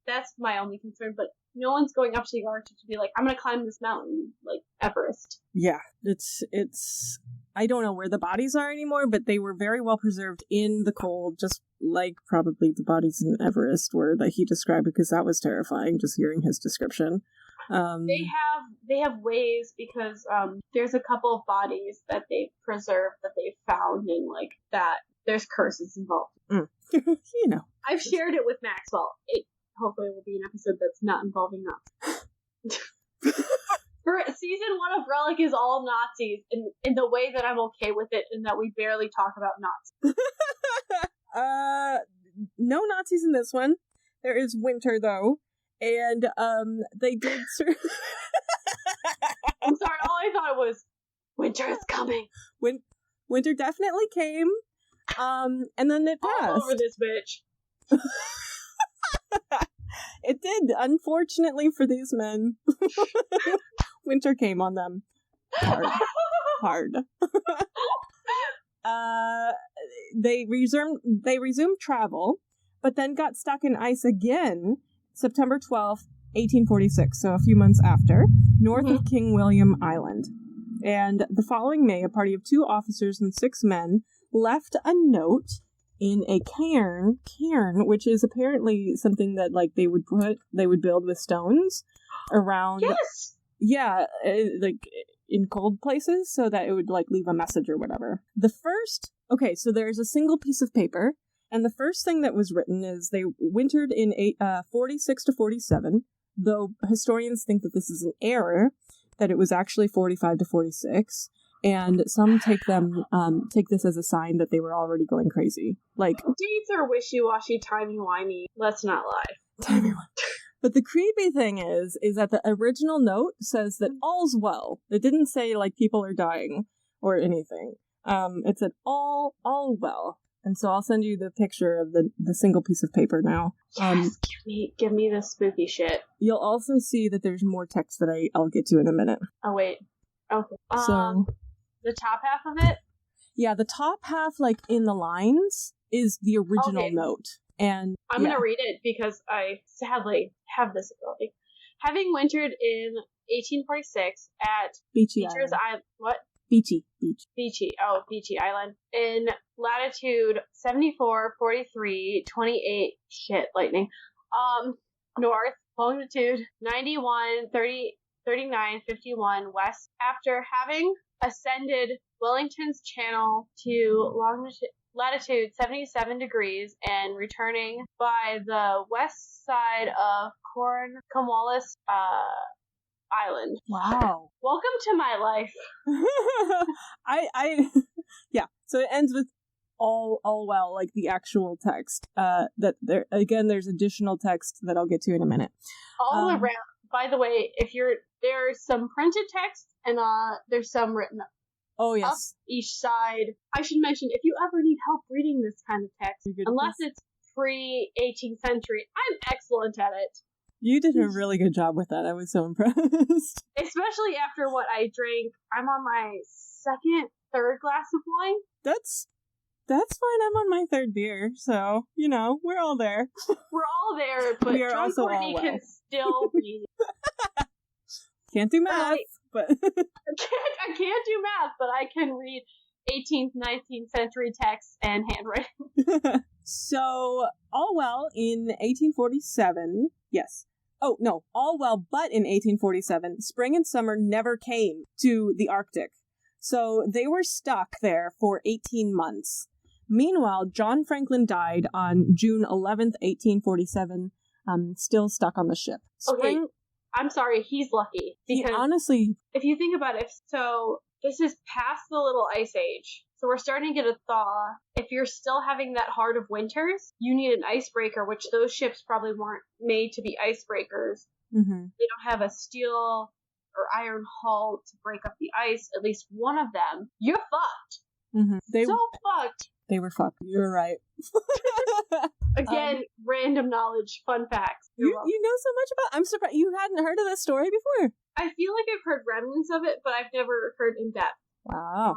that's my only concern. But no one's going up to the Arctic to be like, I'm going to climb this mountain, like Everest. Yeah, it's. I don't know where the bodies are anymore, but they were very well preserved in the cold, just like probably the bodies in Everest were that he described, because that was terrifying, just hearing his description. They have ways, because there's a couple of bodies that they've preserved that they've found, and, like, that there's curses involved. You know. I've shared it with Maxwell. It hopefully will be an episode that's not involving Nazis. For season 1 of Relic is all Nazis, in the way that I'm okay with it, and that we barely talk about Nazis. No Nazis in this one. There is winter, though. And they did... I'm sorry, all I thought was, winter is coming. Winter definitely came. And then it passed. All over this bitch. It did, unfortunately for these men. Winter came on them. Hard. They resumed travel, but then got stuck in ice again, September 12th, 1846, so a few months after, north of King William Island. And the following May, a party of 2 officers and 6 men left a note in a cairn, which is apparently something that, like, they would build with stones around. Yes! Yeah, like, in cold places, so that it would, like, leave a message or whatever. So there's a single piece of paper, and the first thing that was written is they wintered in 46 to 47, though historians think that this is an error, that it was actually 45 to 46. And some take this as a sign that they were already going crazy. Like, dates are wishy-washy, timey-wimey. Let's not lie. Timey-wimey. But the creepy thing is that the original note says that all's well. It didn't say, like, people are dying or anything. It said all well. And so I'll send you the picture of the single piece of paper now. Yes, give me the spooky shit. You'll also see that there's more text that I'll get to in a minute. Oh, wait. Okay. So... the top half of it? Yeah, the top half, like, in the lines, is the original note. And I'm going to read it because I sadly have this ability. Having wintered in 1846 at Beachy Island. What? Beachy. Beachy Island. In latitude 74, 43, 28, lightning. North, longitude 91, 30, 39, 51 west. After having ascended Wellington's Channel to latitude 77 degrees and returning by the west side of Cornwallis Island. Wow. Welcome to my life. Yeah. So it ends with all well, like the actual text. That there's additional text that I'll get to in a minute. All around. By the way, there's some printed text and there's some written Oh yes. up each side. I should mention, if you ever need help reading this kind of text, unless it's pre-18th century, I'm excellent at it. You did a really good job with that. I was so impressed. Especially after what I drank. I'm on my third glass of wine. That's fine. I'm on my third beer, so, we're all there. We're all there, but we are John also Courtney all well. can still read. Can't do math, but... I can't do math, but I can read 18th, 19th century texts and handwriting. So, all well in 1847, yes. Oh, no, all well, but in 1847, spring and summer never came to the Arctic. So they were stuck there for 18 months. Meanwhile, John Franklin died on June 11th, 1847, still stuck on the ship. Okay, I'm sorry, he's lucky. Because honestly, if you think about it, so this is past the little ice age. So we're starting to get a thaw. If you're still having that hard of winters, you need an icebreaker, which those ships probably weren't made to be icebreakers. Mm-hmm. They don't have a steel or iron hull to break up the ice. At least one of them. You're fucked. Mm-hmm. Fucked. They were fucked. You're right. Again, random knowledge, fun facts. You know so much about. I'm surprised you hadn't heard of this story before. I feel like I've heard remnants of it, but I've never heard in depth. Wow.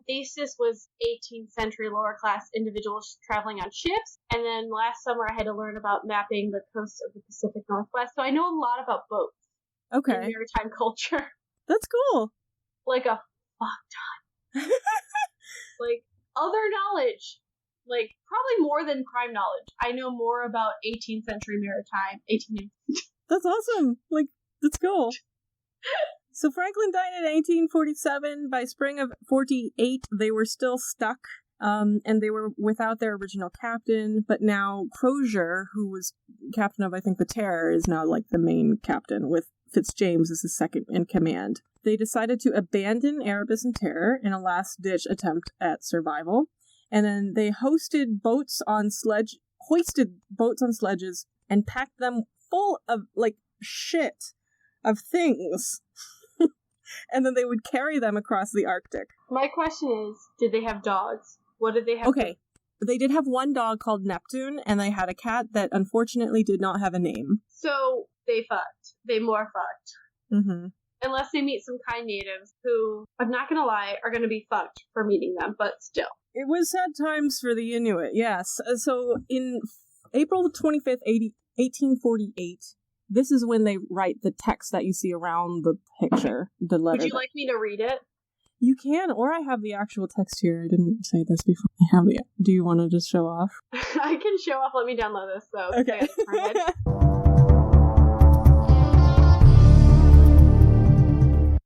Thesis was 18th century lower class individuals traveling on ships, and then last summer I had to learn about mapping the coast of the Pacific Northwest, so I know a lot about boats. Okay. And maritime culture. That's cool. Like a fuck ton. Like, other knowledge. Like, probably more than crime knowledge. I know more about 18th century maritime. That's awesome. Like, that's cool. So Franklin died in 1847. By spring of 48, they were still stuck, and they were without their original captain. But now Crozier, who was captain of, I think, the Terror, is now like the main captain, with Fitzjames as his second in command. They decided to abandon Erebus and Terror in a last-ditch attempt at survival, and then they hoisted boats on sledges, and packed them full of like shit of things. And then they would carry them across the Arctic. My question is, did they have dogs? What did they have? Okay. They did have one dog called Neptune, and they had a cat that unfortunately did not have a name. So they fucked. They more fucked. Mm-hmm. Unless they meet some kind natives who, I'm not gonna lie, are gonna be fucked for meeting them, but still. It was sad times for the Inuit, yes. So in April 25th, 1848, this is when they write the text that you see around the picture, the letter. Would you like me to read it? You can, or I have the actual text here. I didn't say this before. I have the. Do you want to just show off? I can show off. Let me download this, though. Okay.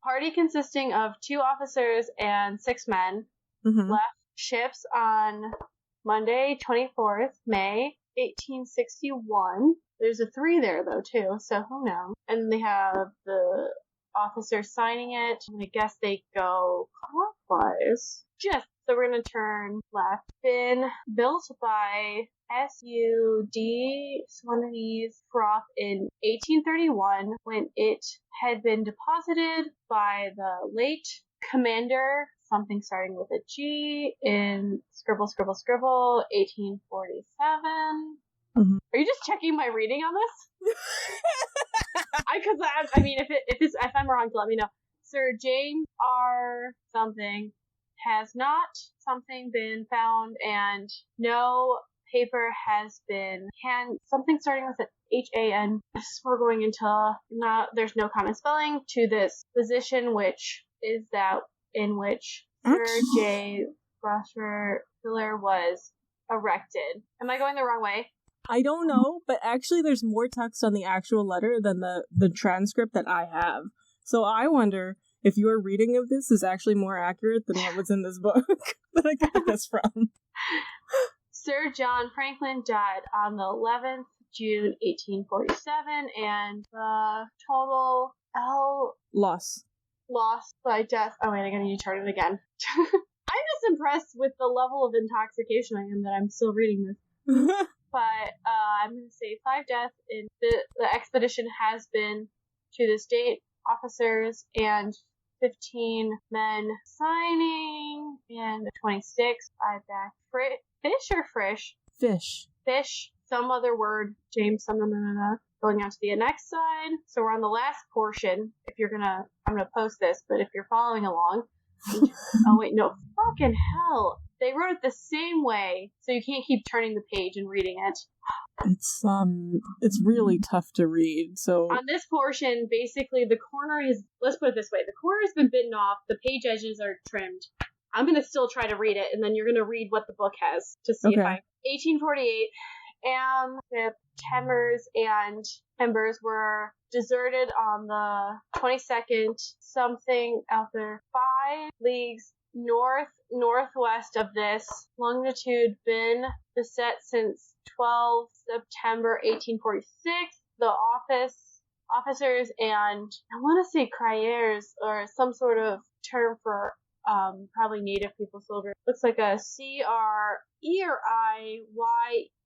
Party consisting of 2 officers and 6 men left ships on Monday, 24th May, 1861. There's a 3 there, though, too, so who knows? And they have the officer signing it. I guess they go clockwise. So we're going to turn left. Been built by S.U.D. Swanneys Froth in 1831 when it had been deposited by the late commander, something starting with a G, in scribble, 1847. Mm-hmm. Are you just checking my reading on this? If I'm wrong, let me know. Sir James R. something has not something been found, and no paper has been something starting with an H-A-N. We're going into there's no common spelling to this position, which is that in which Sir J. Brusher Pillar was erected. Am I going the wrong way? I don't know, but actually there's more text on the actual letter than the transcript that I have. So I wonder if your reading of this is actually more accurate than what was in this book that I got this from. Sir John Franklin died on the 11th June 1847, and the total lost by death. Oh wait, I gotta chart it again. I'm just just impressed with the level of intoxication I am that I'm still reading this. But I'm going to say 5 deaths. In the expedition has been, to this date, officers and 15 men signing, and 26 5 back. Fish or frish? Fish. Fish. Some other word. James. Going on to the next side. So we're on the last portion. If you're gonna, I'm gonna post this, but if you're following along. Oh wait, no. Fucking hell. They wrote it the same way, so you can't keep turning the page and reading it. It's really tough to read, so... On this portion, basically, the corner is... Let's put it this way. The corner has been bitten off, the page edges are trimmed. I'm gonna still try to read it, and then you're gonna read what the book has, to see if I... 1848, the Temers and Embers were deserted on the 22nd, something out there, 5 leagues northwest of this, longitude been beset since 12 September 1846. The officers and I want to say criers, or some sort of term for probably native people soldiers. Looks like a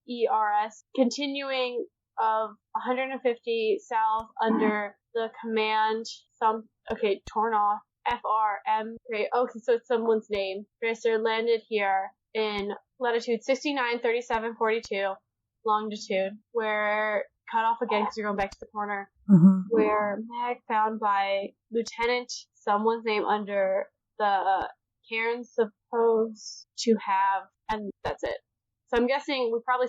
CRERIYERS, continuing of 150 south under the command torn off FRM. Okay, so it's someone's name. Tracer landed here in latitude 69, 37, 42, longitude, where cut off again because you're going back to the corner, where mag found by Lieutenant, someone's name under the cairn supposed to have, and that's it. So I'm guessing I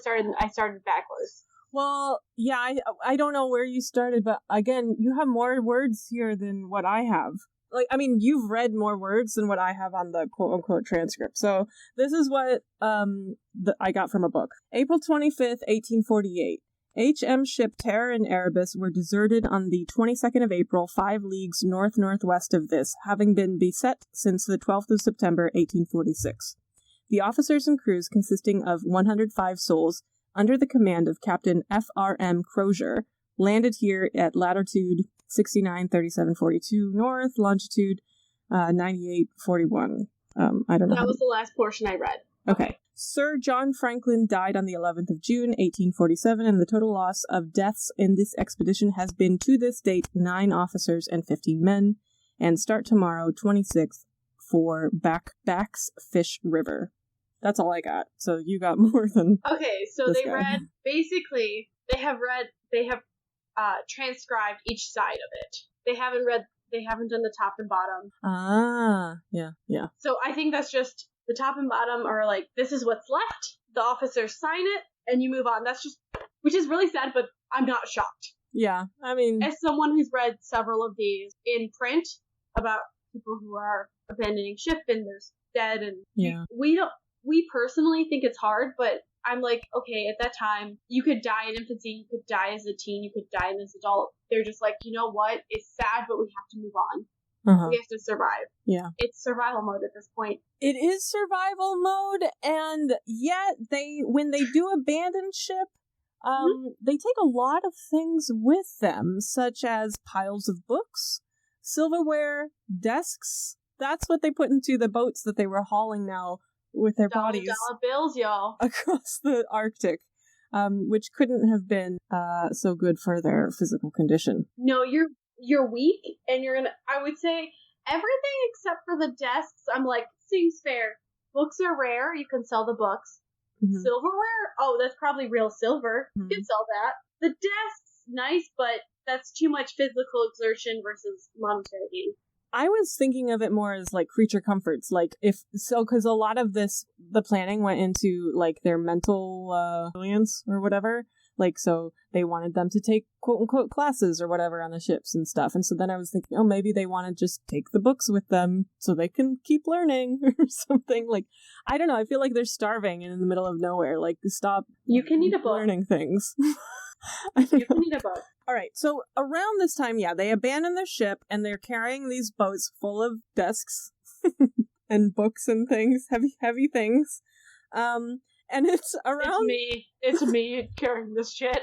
started backwards. Well, yeah, I don't know where you started, but again, you have more words here than what I have. Like, I mean, you've read more words than what I have on the quote-unquote transcript. So this is what I got from a book. April 25th, 1848. H.M. ship Terror and Erebus were deserted on the 22nd of April, 5 leagues north-northwest of this, having been beset since the 12th of September, 1846. The officers and crews, consisting of 105 souls, under the command of Captain F.R.M. Crozier, landed here at latitude 69, 37, 42 north, longitude 98, 41. I don't know. That was the last portion I read. Okay. Sir John Franklin died on the 11th of June, 1847, and the total loss of deaths in this expedition has been, to this date, 9 officers and 15 men, and start tomorrow, 26th, for Back's Fish River. That's all I got. So you got more than... Okay, so they guy. read, basically, they have transcribed each side of it. They haven't done the top and bottom. Ah, yeah. So I think that's just, the top and bottom are like, this is what's left, the officers sign it, and you move on. That's just, which is really sad, but I'm not shocked. Yeah, I mean... As someone who's read several of these in print about people who are abandoning ship and there's dead, and we personally think it's hard, but I'm like, okay, at that time, you could die in infancy, you could die as a teen, you could die as an adult. They're just like, you know what? It's sad, but we have to move on. We have to survive. Yeah. It's survival mode at this point. It is survival mode, and yet when they do abandon ship, they take a lot of things with them, such as piles of books, silverware, desks. That's what they put into the boats that they were hauling now with their bodies. $1 bills, y'all. Across the Arctic, which couldn't have been so good for their physical condition. No, you're weak, and I would say everything except for the desks, I'm like, seems fair. Books are rare, you can sell the books. Silverware? Oh, that's probably real silver. You can sell that. The desks, nice, but that's too much physical exertion versus monetary gain. I was thinking of it more as like creature comforts, because a lot of the planning went into like their mental resilience or whatever. Like, so they wanted them to take quote unquote classes or whatever on the ships and stuff. And so then I was thinking, oh, maybe they want to just take the books with them so they can keep learning or something. Like, I don't know. I feel like they're starving and in the middle of nowhere. Like, stop. You can eat a book. Learning things. You can eat a book. All right, so around this time, they abandon their ship, and they're carrying these boats full of desks and books and things, heavy things. And it's around... It's me carrying this shit.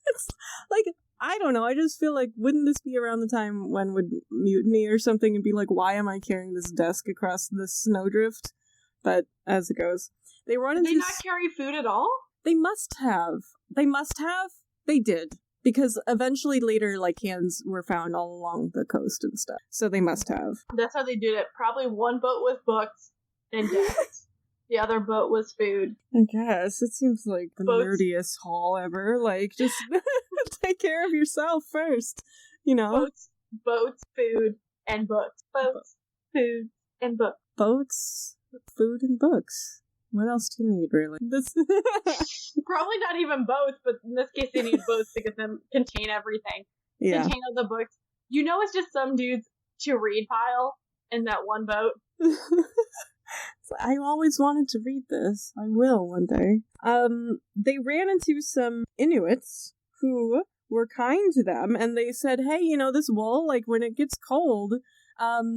It's like, I don't know, I just feel like, wouldn't this be around the time when would mutiny or something and be like, why am I carrying this desk across this snowdrift? but as it goes. They run into... Did they not carry food at all? They must have. They did. Because eventually later, like, cans were found all along the coast and stuff. So they must have. That's how they did it. Probably one boat with books and desks. The other boat was food. I guess. It seems like the nerdiest haul ever. Like, just take care of yourself first. You know? Boats, food, and books. Boats, food, and books. Boats, food, and books. What else do you need, really? Probably not even boats, but in this case they need boats to get them contain everything. Yeah. Contain all the books. You know it's just some dude's to read pile in that one boat. I always wanted to read this. I will one day. They ran into some Inuits who were kind to them, and they said, hey, you know, this wool, like, when it gets cold,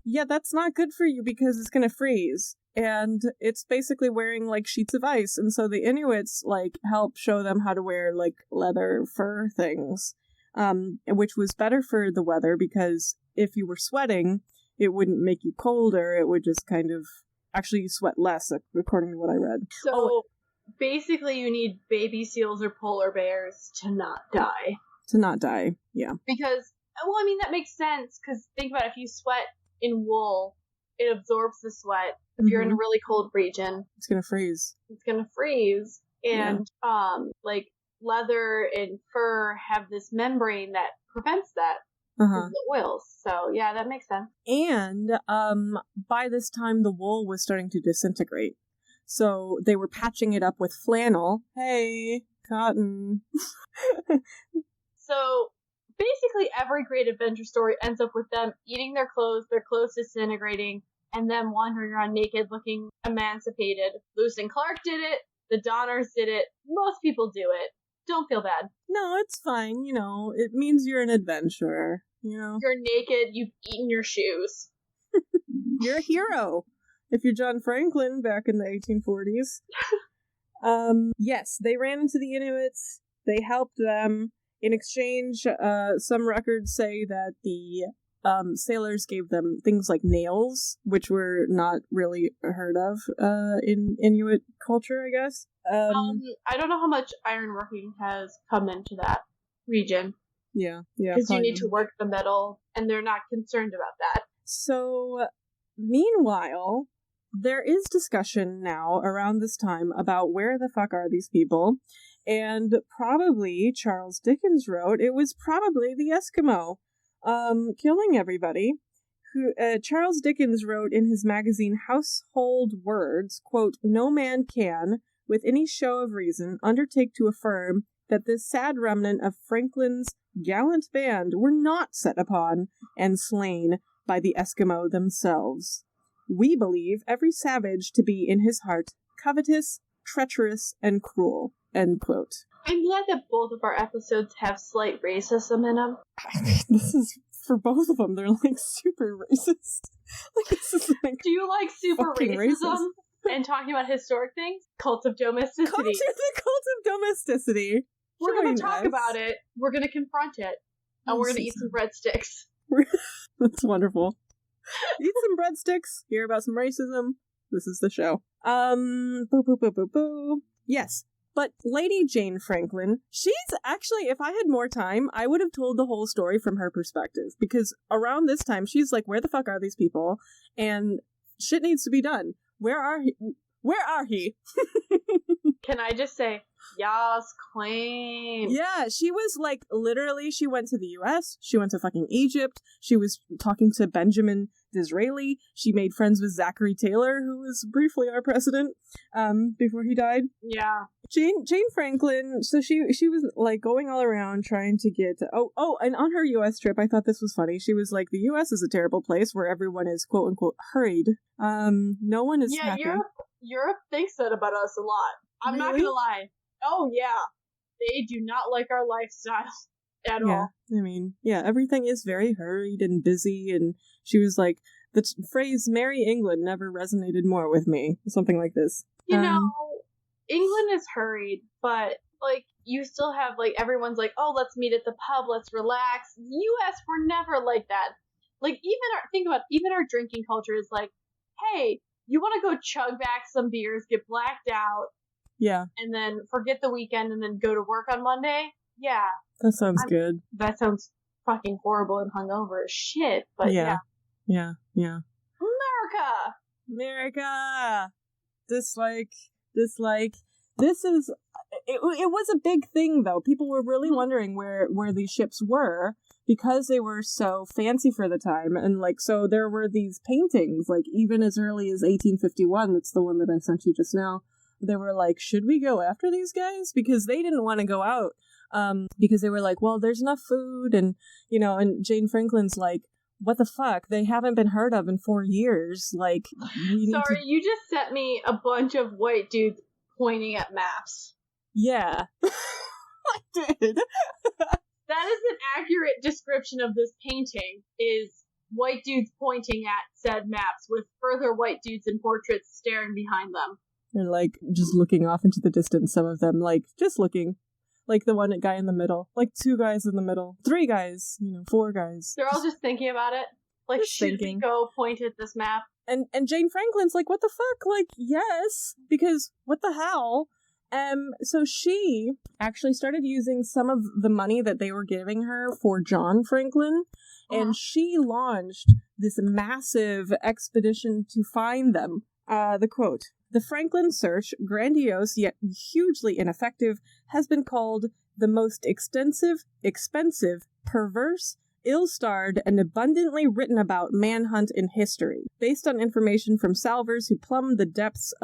yeah, that's not good for you because it's gonna freeze. And it's basically wearing, like, sheets of ice. And so the Inuits, like, help show them how to wear, like, leather fur things, which was better for the weather because if you were sweating, it wouldn't make you colder. It would just kind of actually sweat less, according to what I read. So basically you need baby seals or polar bears to not die. To not die, yeah. Because, well, I mean, that makes sense because think about it, if you sweat in wool, it absorbs the sweat. If you're in a really cold region, it's gonna freeze. And like leather and fur have this membrane that prevents that from the oils. So yeah, that makes sense. And by this time the wool was starting to disintegrate. So they were patching it up with flannel. Hey, cotton. So basically every great adventure story ends up with them eating their clothes disintegrating, and them wandering around naked looking emancipated. Lewis and Clark did it. The Donners did it. Most people do it. Don't feel bad. No, it's fine. You know, it means you're an adventurer. You know, you're naked. You've eaten your shoes. You're a hero. If you're John Franklin back in the 1840s. Yes, they ran into the Inuits. They helped them. In exchange, some records say that the sailors gave them things like nails, which were not really heard of in Inuit culture, I guess. I don't know how much ironworking has come into that region. Yeah. Because you need to work the metal, and they're not concerned about that. So, meanwhile, there is discussion now around this time about where the fuck are these people, and probably Charles Dickens wrote it was probably the Eskimo. Killing everybody. Charles Dickens wrote in his magazine Household Words, quote, "No man can, with any show of reason, undertake to affirm that this sad remnant of Franklin's gallant band were not set upon and slain by the Eskimo themselves. We believe every savage to be in his heart covetous, treacherous, and cruel," end quote. I'm glad that both of our episodes have slight racism in them. This is, for both of them, they're, like, super racist. Like, this is, like, do you like super racism racist. And talking about historic things? Cult of domesticity. The cult of domesticity. We're going to talk about it. We're going to confront it. And we're going to eat some breadsticks. That's wonderful. Eat some breadsticks, hear about some racism. This is the show. Boo. Yes. But Lady Jane Franklin, she's actually, if I had more time, I would have told the whole story from her perspective. Because around this time, she's like, where the fuck are these people? And shit needs to be done. Where are he? Can I just say, yas, queen. Yeah, she was like, literally, she went to the US, she went to fucking Egypt, she was talking to Benjamin Disraeli, she made friends with Zachary Taylor, who was briefly our president, before he died. Yeah. Jane Franklin, so she was like going all around trying to get, and on her US trip, I thought this was funny, she was like, the US is a terrible place where everyone is quote unquote hurried. No one is happy. Europe thinks that about us a lot. I'm not gonna lie. Oh yeah, they do not like our lifestyle at all. I mean, yeah, everything is very hurried and busy, and she was like, the phrase "Merry England" never resonated more with me. Something like this. You know, England is hurried, but like you still have like everyone's like, oh, let's meet at the pub, let's relax. The U.S. we're never like that. Like even our drinking culture is like, hey, you want to go chug back some beers, get blacked out, Yeah. and then forget the weekend and then go to work on Monday? Yeah. That sounds good. That sounds fucking horrible and hungover as shit, but yeah. Yeah. America! Dislike. This is... It was a big thing, though. People were really wondering where these ships were because they were so fancy for the time. And, like, so there were these paintings, like, even as early as 1851. That's the one that I sent you just now. They were like, should we go after these guys? Because they didn't want to go out. Because they were like, well, there's enough food. And, you know, and Jane Franklin's like, what the fuck? They haven't been heard of in 4 years. Like, Sorry, you just sent me a bunch of white dudes pointing at maps. Yeah. I did. That is an accurate description of this painting, is white dudes pointing at said maps with further white dudes in portraits staring behind them. They're like just looking off into the distance, some of them like just looking. Like the one guy in the middle. Like 2 guys in the middle. 3 guys, 4 guys. They're all just thinking about it. Like, should we go point at this map? And Jane Franklin's like, what the fuck? Like, yes, because what the hell? So she actually started using some of the money that they were giving her for John Franklin, and she launched this massive expedition to find them. The quote, "The Franklin search, grandiose yet hugely ineffective, has been called the most extensive, expensive, perverse, ill-starred, and abundantly written about manhunt in history, based on information from salvors who plumbed the depths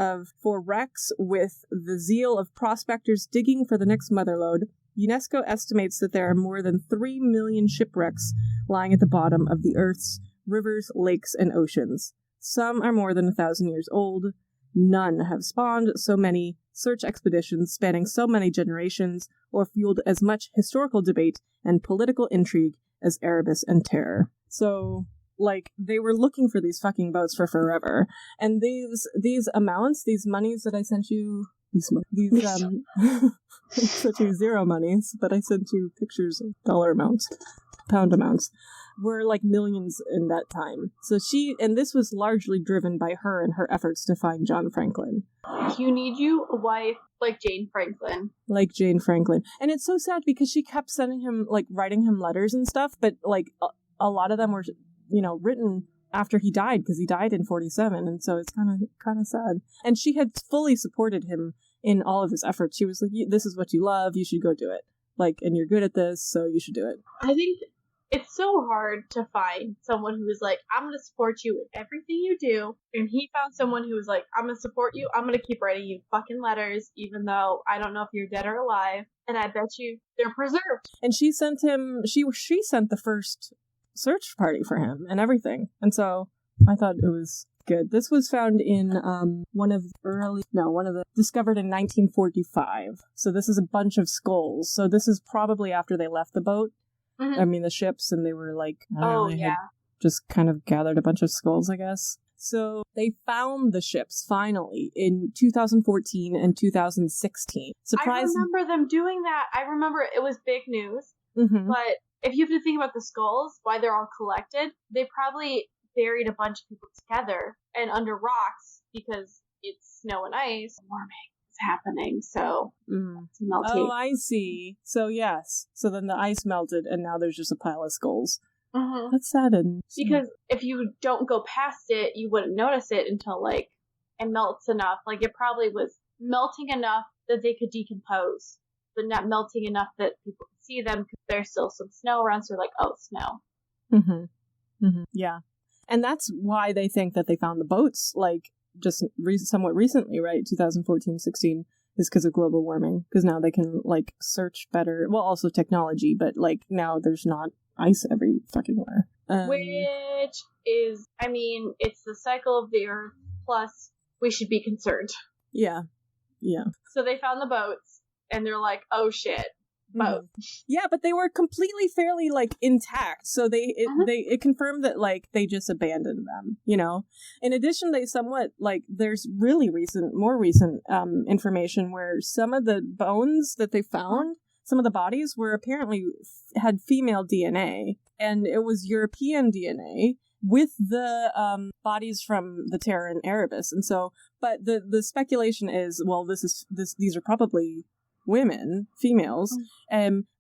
for wrecks with the zeal of prospectors digging for the next motherlode. UNESCO estimates that there are more than 3 million shipwrecks lying at the bottom of the Earth's rivers, lakes, and oceans. Some are more than 1,000 years old. None have spawned so many search expeditions spanning so many generations, or fueled as much historical debate and political intrigue as Erebus and Terror." So, like, they were looking for these fucking boats for forever. And these amounts, these monies that I sent you, I sent you 0 monies, but I sent you pictures of dollar amounts, pound amounts, were like millions in that time. So and this was largely driven by her and her efforts to find John Franklin. You need you a wife like Jane Franklin. Like Jane Franklin. And it's so sad because she kept sending him, like, writing him letters and stuff, but, like, a lot of them were, written after he died, because he died in 47, and so it's kind of sad. And she had fully supported him in all of his efforts. She was like, this is what you love, you should go do it. Like, and you're good at this, so you should do it. I think it's so hard to find someone who is like, I'm going to support you in everything you do. And he found someone who was like, I'm going to support you. I'm going to keep writing you fucking letters, even though I don't know if you're dead or alive. And I bet you they're preserved. And she sent him, she sent the first search party for him and everything. And so I thought it was good. This was found in discovered in 1945. So this is a bunch of skulls. So this is probably after they left the boat. Mm-hmm. I mean, the ships, and they were like, had just kind of gathered a bunch of skulls, I guess. So they found the ships finally in 2014 and 2016. I remember them doing that. I remember it was big news. Mm-hmm. But if you have to think about the skulls, why they're all collected, they probably buried a bunch of people together and under rocks because it's snow and ice. Warming is happening, so it's melting. Oh, I see. So yes. So then the ice melted, and now there's just a pile of skulls. Mm-hmm. That's sad. Because if you don't go past it, you wouldn't notice it until, like, it melts enough. Like, it probably was melting enough that they could decompose, but not melting enough that people could see them because there's still some snow around, so they're like, oh, snow. Mm-hmm. Mm-hmm. Yeah. And that's why they think that they found the boats, like, just somewhat recently, right? 2014-16 is because of global warming. Because now they can, like, search better. Well, also technology, but, like, now there's not ice every fucking where. Which is, I mean, it's the cycle of the Earth, plus we should be concerned. Yeah. Yeah. So they found the boats, and they're like, oh shit. Boat. Yeah, but they were completely fairly, like, intact. So it confirmed that, like, they just abandoned them, you know? In addition, they somewhat, like, there's really more recent information where some of the bones that they found, some of the bodies were apparently had female DNA, and it was European DNA with the bodies from the Terror and Erebus. And so, but the speculation is, well, these are probably women, females,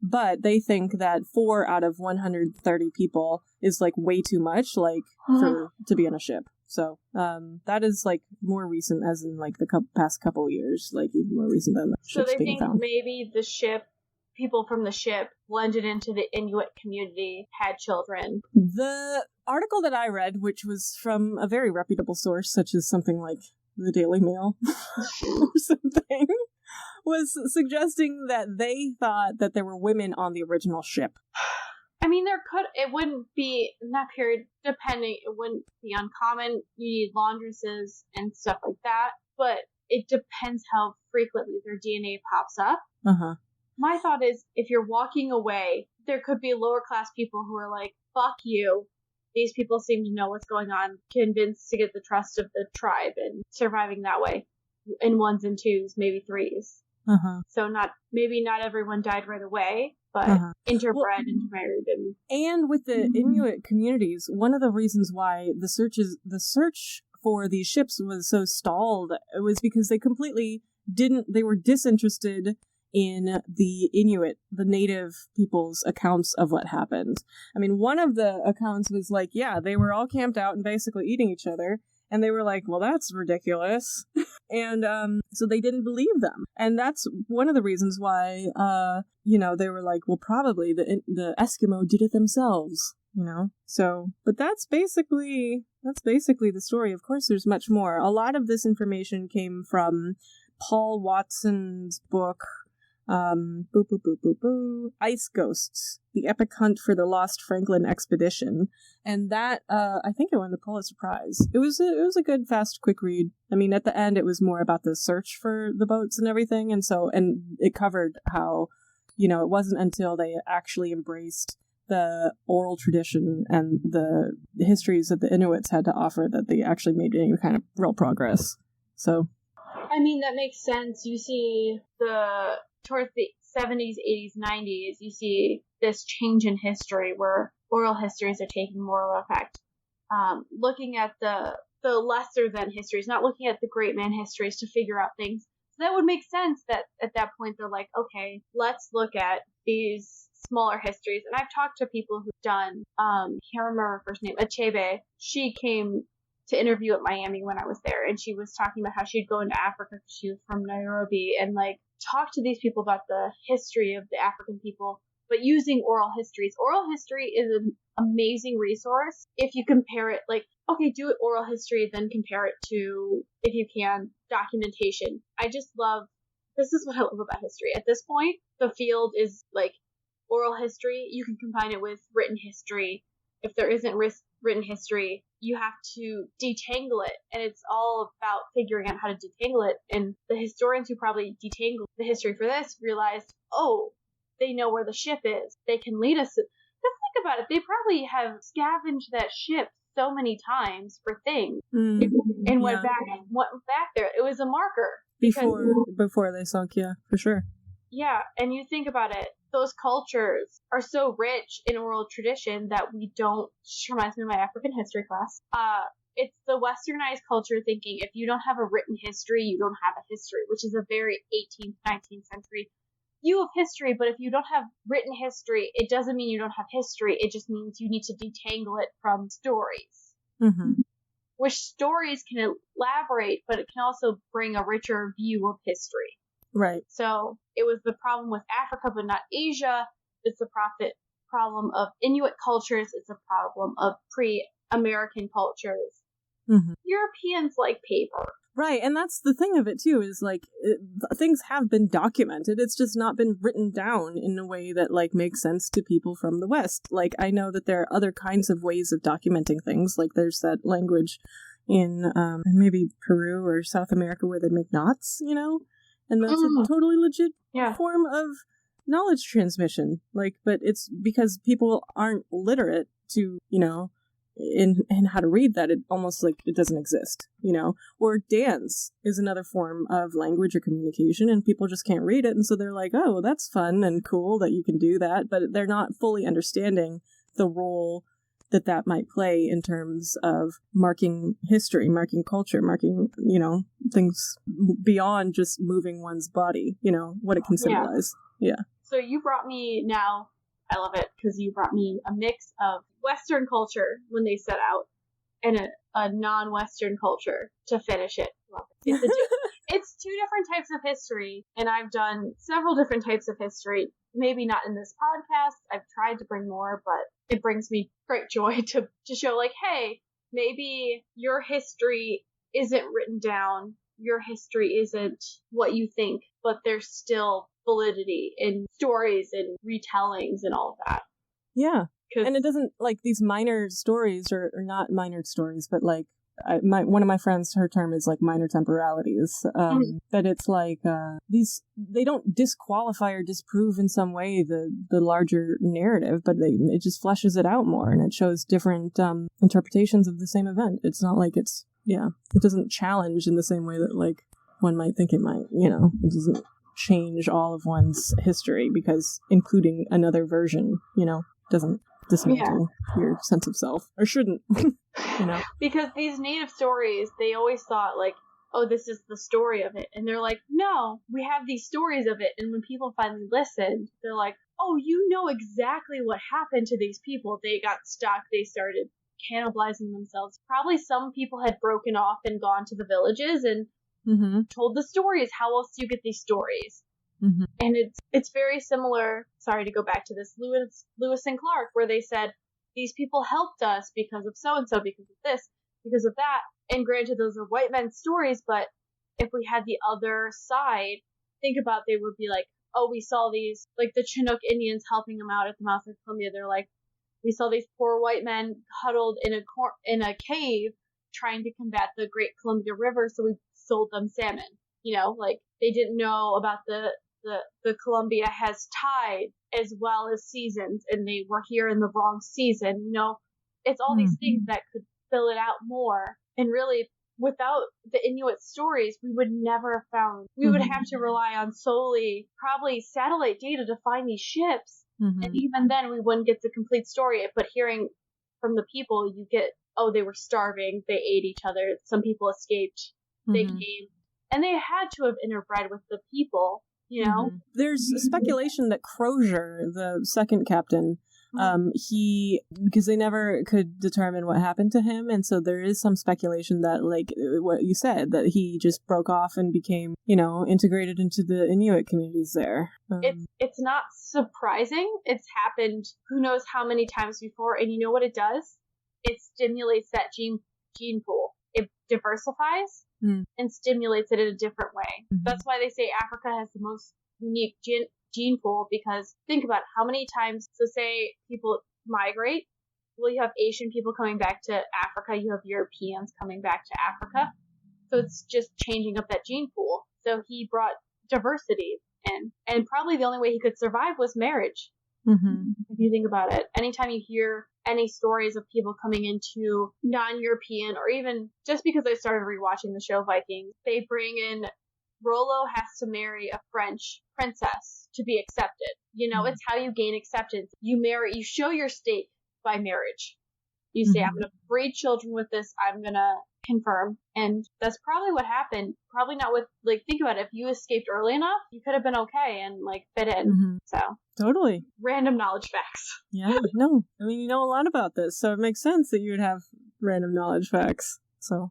but they think that 4 out of 130 people is like way too much, like to be on a ship. So that is like more recent, as in like the past couple years, like even more recent than the ships being found. So they think maybe the ship, people from the ship blended into the Inuit community, had children. The article that I read, which was from a very reputable source, such as something like the Daily Mail or something, was suggesting that they thought that there were women on the original ship. I mean, it wouldn't be, in that period, depending, it wouldn't be uncommon. You need laundresses and stuff like that, but it depends how frequently their DNA pops up. Uh-huh. My thought is, if you're walking away, there could be lower class people who are like, fuck you. These people seem to know what's going on, convinced to get the trust of the tribe and surviving that way in 1s and 2s, maybe 3s. Uh-huh. So maybe not everyone died right away, but interbred, intermarried. And with the Inuit communities, one of the reasons why the search for these ships was so stalled was because they were disinterested in the Inuit, the native people's accounts of what happened. I mean, one of the accounts was like, yeah, they were all camped out and basically eating each other. And they were like, well, that's ridiculous. And so they didn't believe them. And that's one of the reasons why, they were like, well, probably the Eskimo did it themselves, So, but that's basically the story. Of course, there's much more. A lot of this information came from Paul Watson's book, Ice Ghosts, The Epic Hunt for the Lost Franklin Expedition. And that, I think it won the Pulitzer Prize. It was a good, fast, quick read. I mean, at the end, it was more about the search for the boats and everything. And it covered how, it wasn't until they actually embraced the oral tradition and the histories that the Inuits had to offer that they actually made any kind of real progress. So, I mean, that makes sense. You see towards the 70s, 80s, 90s, you see this change in history where oral histories are taking more of effect. Looking at the lesser than histories, not looking at the great man histories to figure out things. So that would make sense that at that point they're like, okay, let's look at these smaller histories. And I've talked to people who've done, can't remember her first name, Achebe. She came to interview at Miami when I was there, and she was talking about how she'd go into Africa. She was from Nairobi, and like talk to these people about the history of the African people, but using oral histories. Oral history is an amazing resource if you compare it, like, okay, do it oral history, then compare it to, if you can, documentation. This is what I love about history. At this point, the field is like oral history. You can combine it with written history. If there isn't written history, you have to detangle it, and it's all about figuring out how to detangle it. And the historians who probably detangled the history for this realized, oh, they know where the ship is. They can lead us. Just think about it. They probably have scavenged that ship so many times for things and went back there. It was a marker. Before they sunk, yeah, for sure. Yeah, and you think about it, those cultures are so rich in oral tradition that we don't, which reminds me of my African history class, it's the westernized culture thinking if you don't have a written history, you don't have a history, which is a very 18th, 19th century view of history. But if you don't have written history, it doesn't mean you don't have history. It just means you need to detangle it from stories. Mm-hmm. Which stories can elaborate, but it can also bring a richer view of history. Right. So it was the problem with Africa, but not Asia. It's the problem of Inuit cultures. It's a problem of pre-American cultures. Mm-hmm. Europeans like paper. Right, and that's the thing of it, too, is, like, things have been documented. It's just not been written down in a way that, like, makes sense to people from the West. Like, I know that there are other kinds of ways of documenting things. Like, there's that language in maybe Peru or South America where they make knots, And that's a totally legit form of knowledge transmission. Like, but it's because people aren't literate to, in how to read that, it almost like it doesn't exist, or dance is another form of language or communication, and people just can't read it, and so they're like, oh, that's fun and cool that you can do that, but they're not fully understanding the role that might play in terms of marking history, marking culture, marking, things beyond just moving one's body, what it can symbolize. Yeah. So you brought me now, I love it, because you brought me a mix of Western culture when they set out and a non-Western culture to finish it. It's two different types of history, and I've done several different types of history. Maybe not in this podcast. I've tried to bring more, but it brings me great joy to show, like, hey, maybe your history isn't written down. Your history isn't what you think, but there's still validity in stories and retellings and all of that. Yeah. And it doesn't, like, these minor stories are not minor stories, but like, one of my friends, her term is like minor temporalities. But it's like they don't disqualify or disprove in some way the larger narrative, but it just fleshes it out more, and it shows different interpretations of the same event. It's not like it doesn't challenge in the same way that like one might think it might. It doesn't change all of one's history because including another version, doesn't dismantle your sense of self, or shouldn't. Because these native stories, they always thought like, oh, this is the story of it, and they're like, no, we have these stories of it. And when people finally listened, they're like, oh, you know exactly what happened to these people. They got stuck, they started cannibalizing themselves. Probably some people had broken off and gone to the villages and told the stories. How else do you get these stories? And it's very similar, sorry to go back to this, Lewis and Clark, where they said, these people helped us because of so-and-so, because of this, because of that. And granted, those are white men's stories, but if we had the other side, think about, they would be like, oh, we saw these, like the Chinook Indians helping them out at the mouth of Columbia. They're like, we saw these poor white men huddled in a cave trying to combat the Great Columbia River, so we sold them salmon. Like, they didn't know about the Columbia has tide as well as seasons, and they were here in the wrong season. It's all these things that could fill it out more. And really, without the Inuit stories, we would never have found, we would have to rely on solely probably satellite data to find these ships. And even then we wouldn't get the complete story. But hearing from the people, you get, oh, they were starving, they ate each other, some people escaped, they came, and they had to have interbred with the people. There's speculation that Crozier, the second captain, because they never could determine what happened to him, and so there is some speculation that, like what you said, that he just broke off and became, integrated into the Inuit communities there. It's not surprising. It's happened who knows how many times before, and you know what it does? It stimulates that gene pool. It diversifies and stimulates it in a different way. That's why they say Africa has the most unique gene pool, because think about how many times, so say people migrate, well, you have Asian people coming back to Africa, you have Europeans coming back to Africa, so it's just changing up that gene pool. So he brought diversity in, and probably the only way he could survive was marriage. If you think about it, anytime you hear any stories of people coming into non-European, or even just because I started rewatching the show Vikings, they bring in Rollo has to marry a French princess to be accepted. It's how you gain acceptance. You show your stake by marriage. You say, I'm going to breed children with this, I'm going to confirm. And that's probably what happened. Probably not with, like, think about it. If you escaped early enough, you could have been okay and, like, fit in. So. Totally. Random knowledge facts. Yeah, no. I mean, you know a lot about this, so it makes sense that you would have random knowledge facts. So,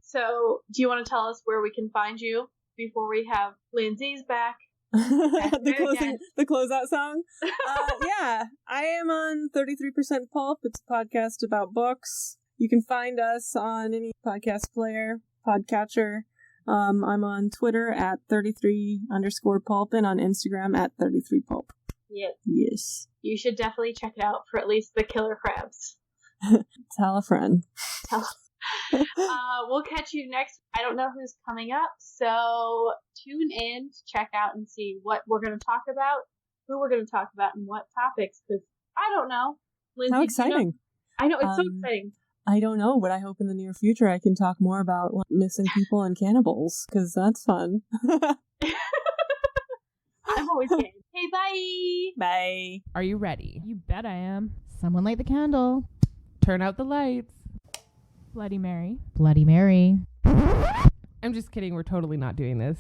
do you want to tell us where we can find you before we have Linzi's back? The closeout song. Yeah, I am on 33% Pulp. It's a podcast about books. You can find us on any podcast player, podcatcher. I'm on Twitter at 33_Pulp and on Instagram at 33Pulp. Yes. You should definitely check it out for at least the killer crabs. Tell a friend. We'll catch you next. I don't know who's coming up, so tune in to check out and see what we're going to talk about, who we're going to talk about, and what topics, because I don't know. Linzi, how exciting. I know, it's so exciting. I don't know, but I hope in the near future I can talk more about missing people and cannibals, because that's fun. I'm always game. Hey, bye! Bye. Are you ready? You bet I am. Someone light the candle. Turn out the lights. Bloody Mary. Bloody Mary. I'm just kidding. We're totally not doing this.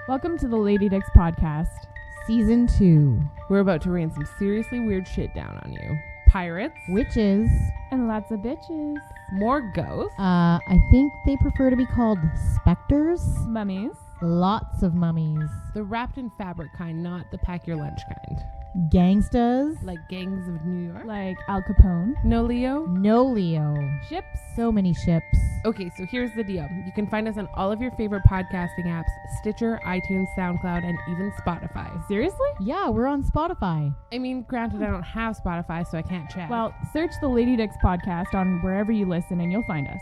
Welcome to the Lady Dicks podcast. Season 2. We're about to rain some seriously weird shit down on you. Pirates. Witches. And lots of bitches. More ghosts. I think they prefer to be called specters. Mummies. Lots of mummies. The wrapped in fabric kind, not the pack your lunch kind. Gangstas. Like Gangs of New York. Like Al Capone. No Leo. Ships. So many ships. Okay, so here's the deal. You can find us on all of your favorite podcasting apps, Stitcher, iTunes, SoundCloud, and even Spotify. Seriously? Yeah, we're on Spotify. I mean, granted, I don't have Spotify, so I can't check. Well, search the Lady Dicks podcast on wherever you listen and you'll find us.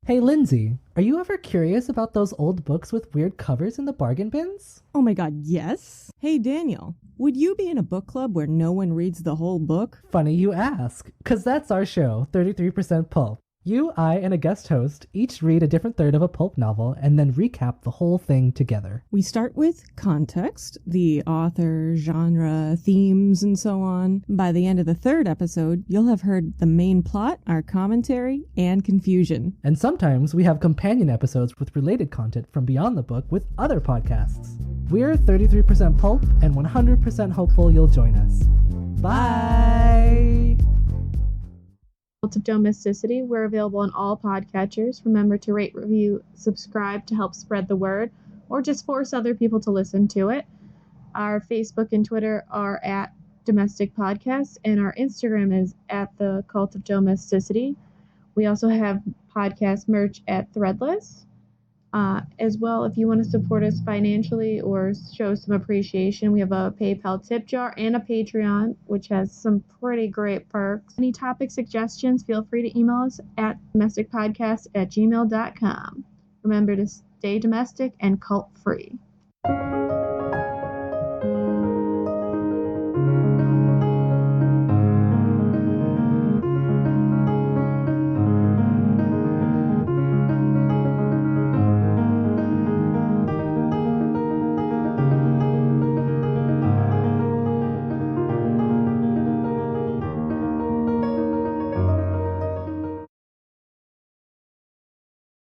Hey Lindsay, are you ever curious about those old books with weird covers in the bargain bins? Oh my god, yes. Hey Daniel, would you be in a book club where no one reads the whole book? Funny you ask, 'cause that's our show, 33% Pulp. You, I, and a guest host each read a different third of a pulp novel and then recap the whole thing together. We start with context, the author, genre, themes, and so on. By the end of the third episode, you'll have heard the main plot, our commentary, and confusion. And sometimes we have companion episodes with related content from beyond the book with other podcasts. We're 33% Pulp and 100% hopeful you'll join us. Bye! Cult of Domesticity. We're available on all podcatchers. Remember to rate, review, subscribe to help spread the word, or just force other people to listen to it. Our Facebook and Twitter are at Domestic Podcast, and our Instagram is at the Cult of Domesticity. We also have podcast merch at Threadless. As well, if you want to support us financially or show some appreciation, we have a PayPal tip jar and a Patreon, which has some pretty great perks. Any topic suggestions, feel free to email us at domesticpodcast@gmail.com. Remember to stay domestic and cult-free.